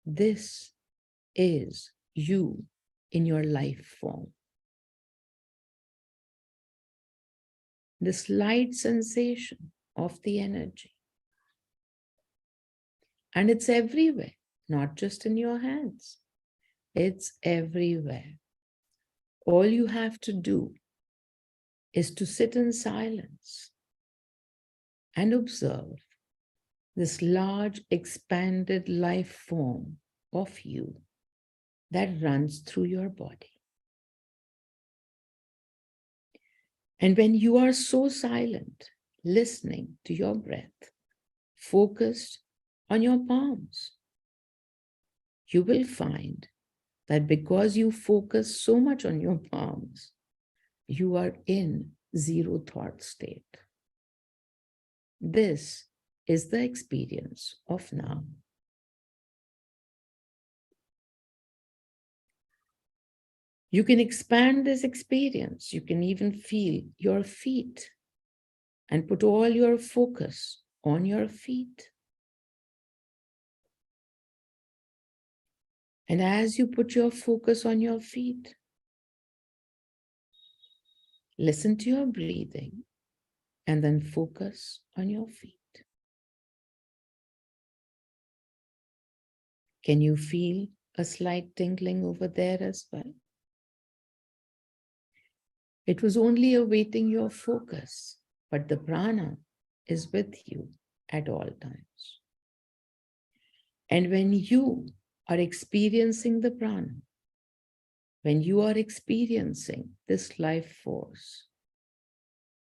S1: This is you in your life form. This light sensation of the energy. And it's everywhere, not just in your hands. It's everywhere. All you have to do is to sit in silence and observe this large expanded life form of you that runs through your body. And when you are so silent, listening to your breath, focused on your palms, you will find that because you focus so much on your palms, you are in zero thought state. This is the experience of now. You can expand this experience. You can even feel your feet and put all your focus on your feet. And as you put your focus on your feet, listen to your breathing and then focus on your feet. Can you feel a slight tingling over there as well? It was only awaiting your focus, but the prana is with you at all times. And when you are experiencing the prana, when you are experiencing this life force,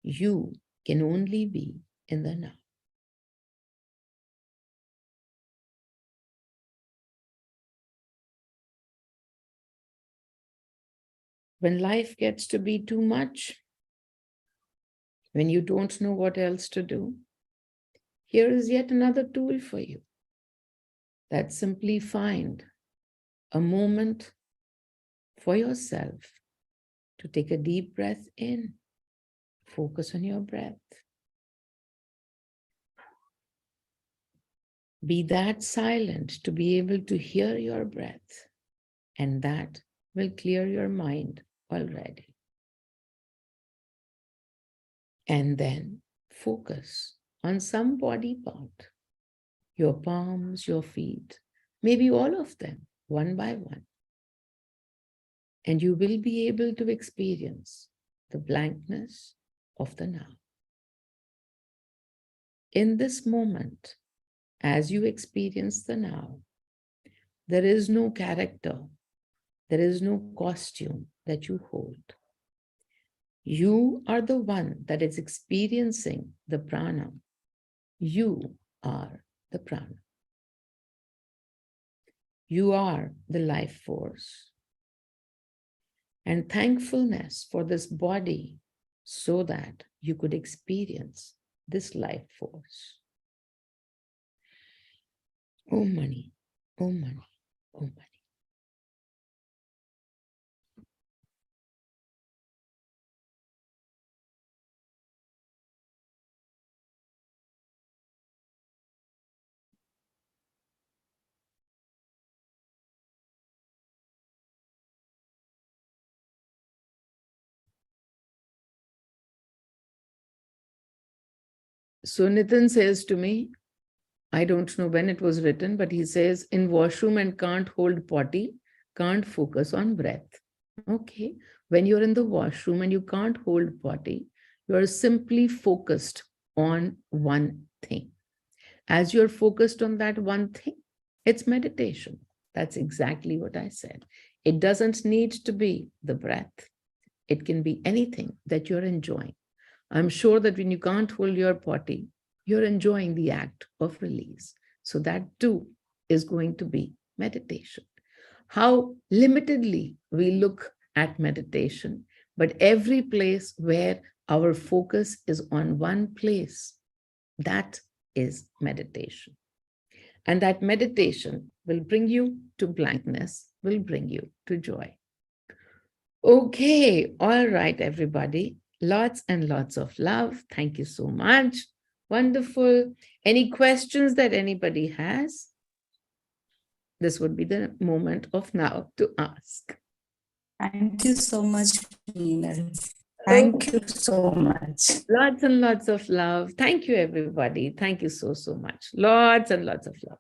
S1: you can only be in the now. When life gets to be too much, when you don't know what else to do, here is yet another tool for you. That simply find a moment for yourself to take a deep breath in. Focus on your breath. Be that silent to be able to hear your breath, and that will clear your mind already. And then focus on some body part, your palms, your feet, maybe all of them, one by one. And you will be able to experience the blankness of the now. In this moment, as you experience the now, there is no character, there is no costume that you hold. You are the one that is experiencing the prana. You are the prana. You are the life force. And thankfulness for this body so that you could experience this life force. Om Mani, Om Mani, Om Mani. So Nitin says to me, I don't know when it was written, but he says, in washroom and can't hold potty, can't focus on breath. Okay, when you're in the washroom and you can't hold potty, you're simply focused on one thing. As you're focused on that one thing, it's meditation. That's exactly what I said. It doesn't need to be the breath. It can be anything that you're enjoying. I'm sure that when you can't hold your potty, you're enjoying the act of release. So that too is going to be meditation. How limitedly we look at meditation, but every place where our focus is on one place, that is meditation. And that meditation will bring you to blankness, will bring you to joy. Okay, all right, everybody. Lots and lots of love. Thank you so much. Wonderful. Any questions that anybody has? This would be the moment of now to ask.
S4: Thank you so much, Meenal. Thank you so much.
S1: Lots and lots of love. Thank you, everybody. Thank you so, so much. Lots and lots of love.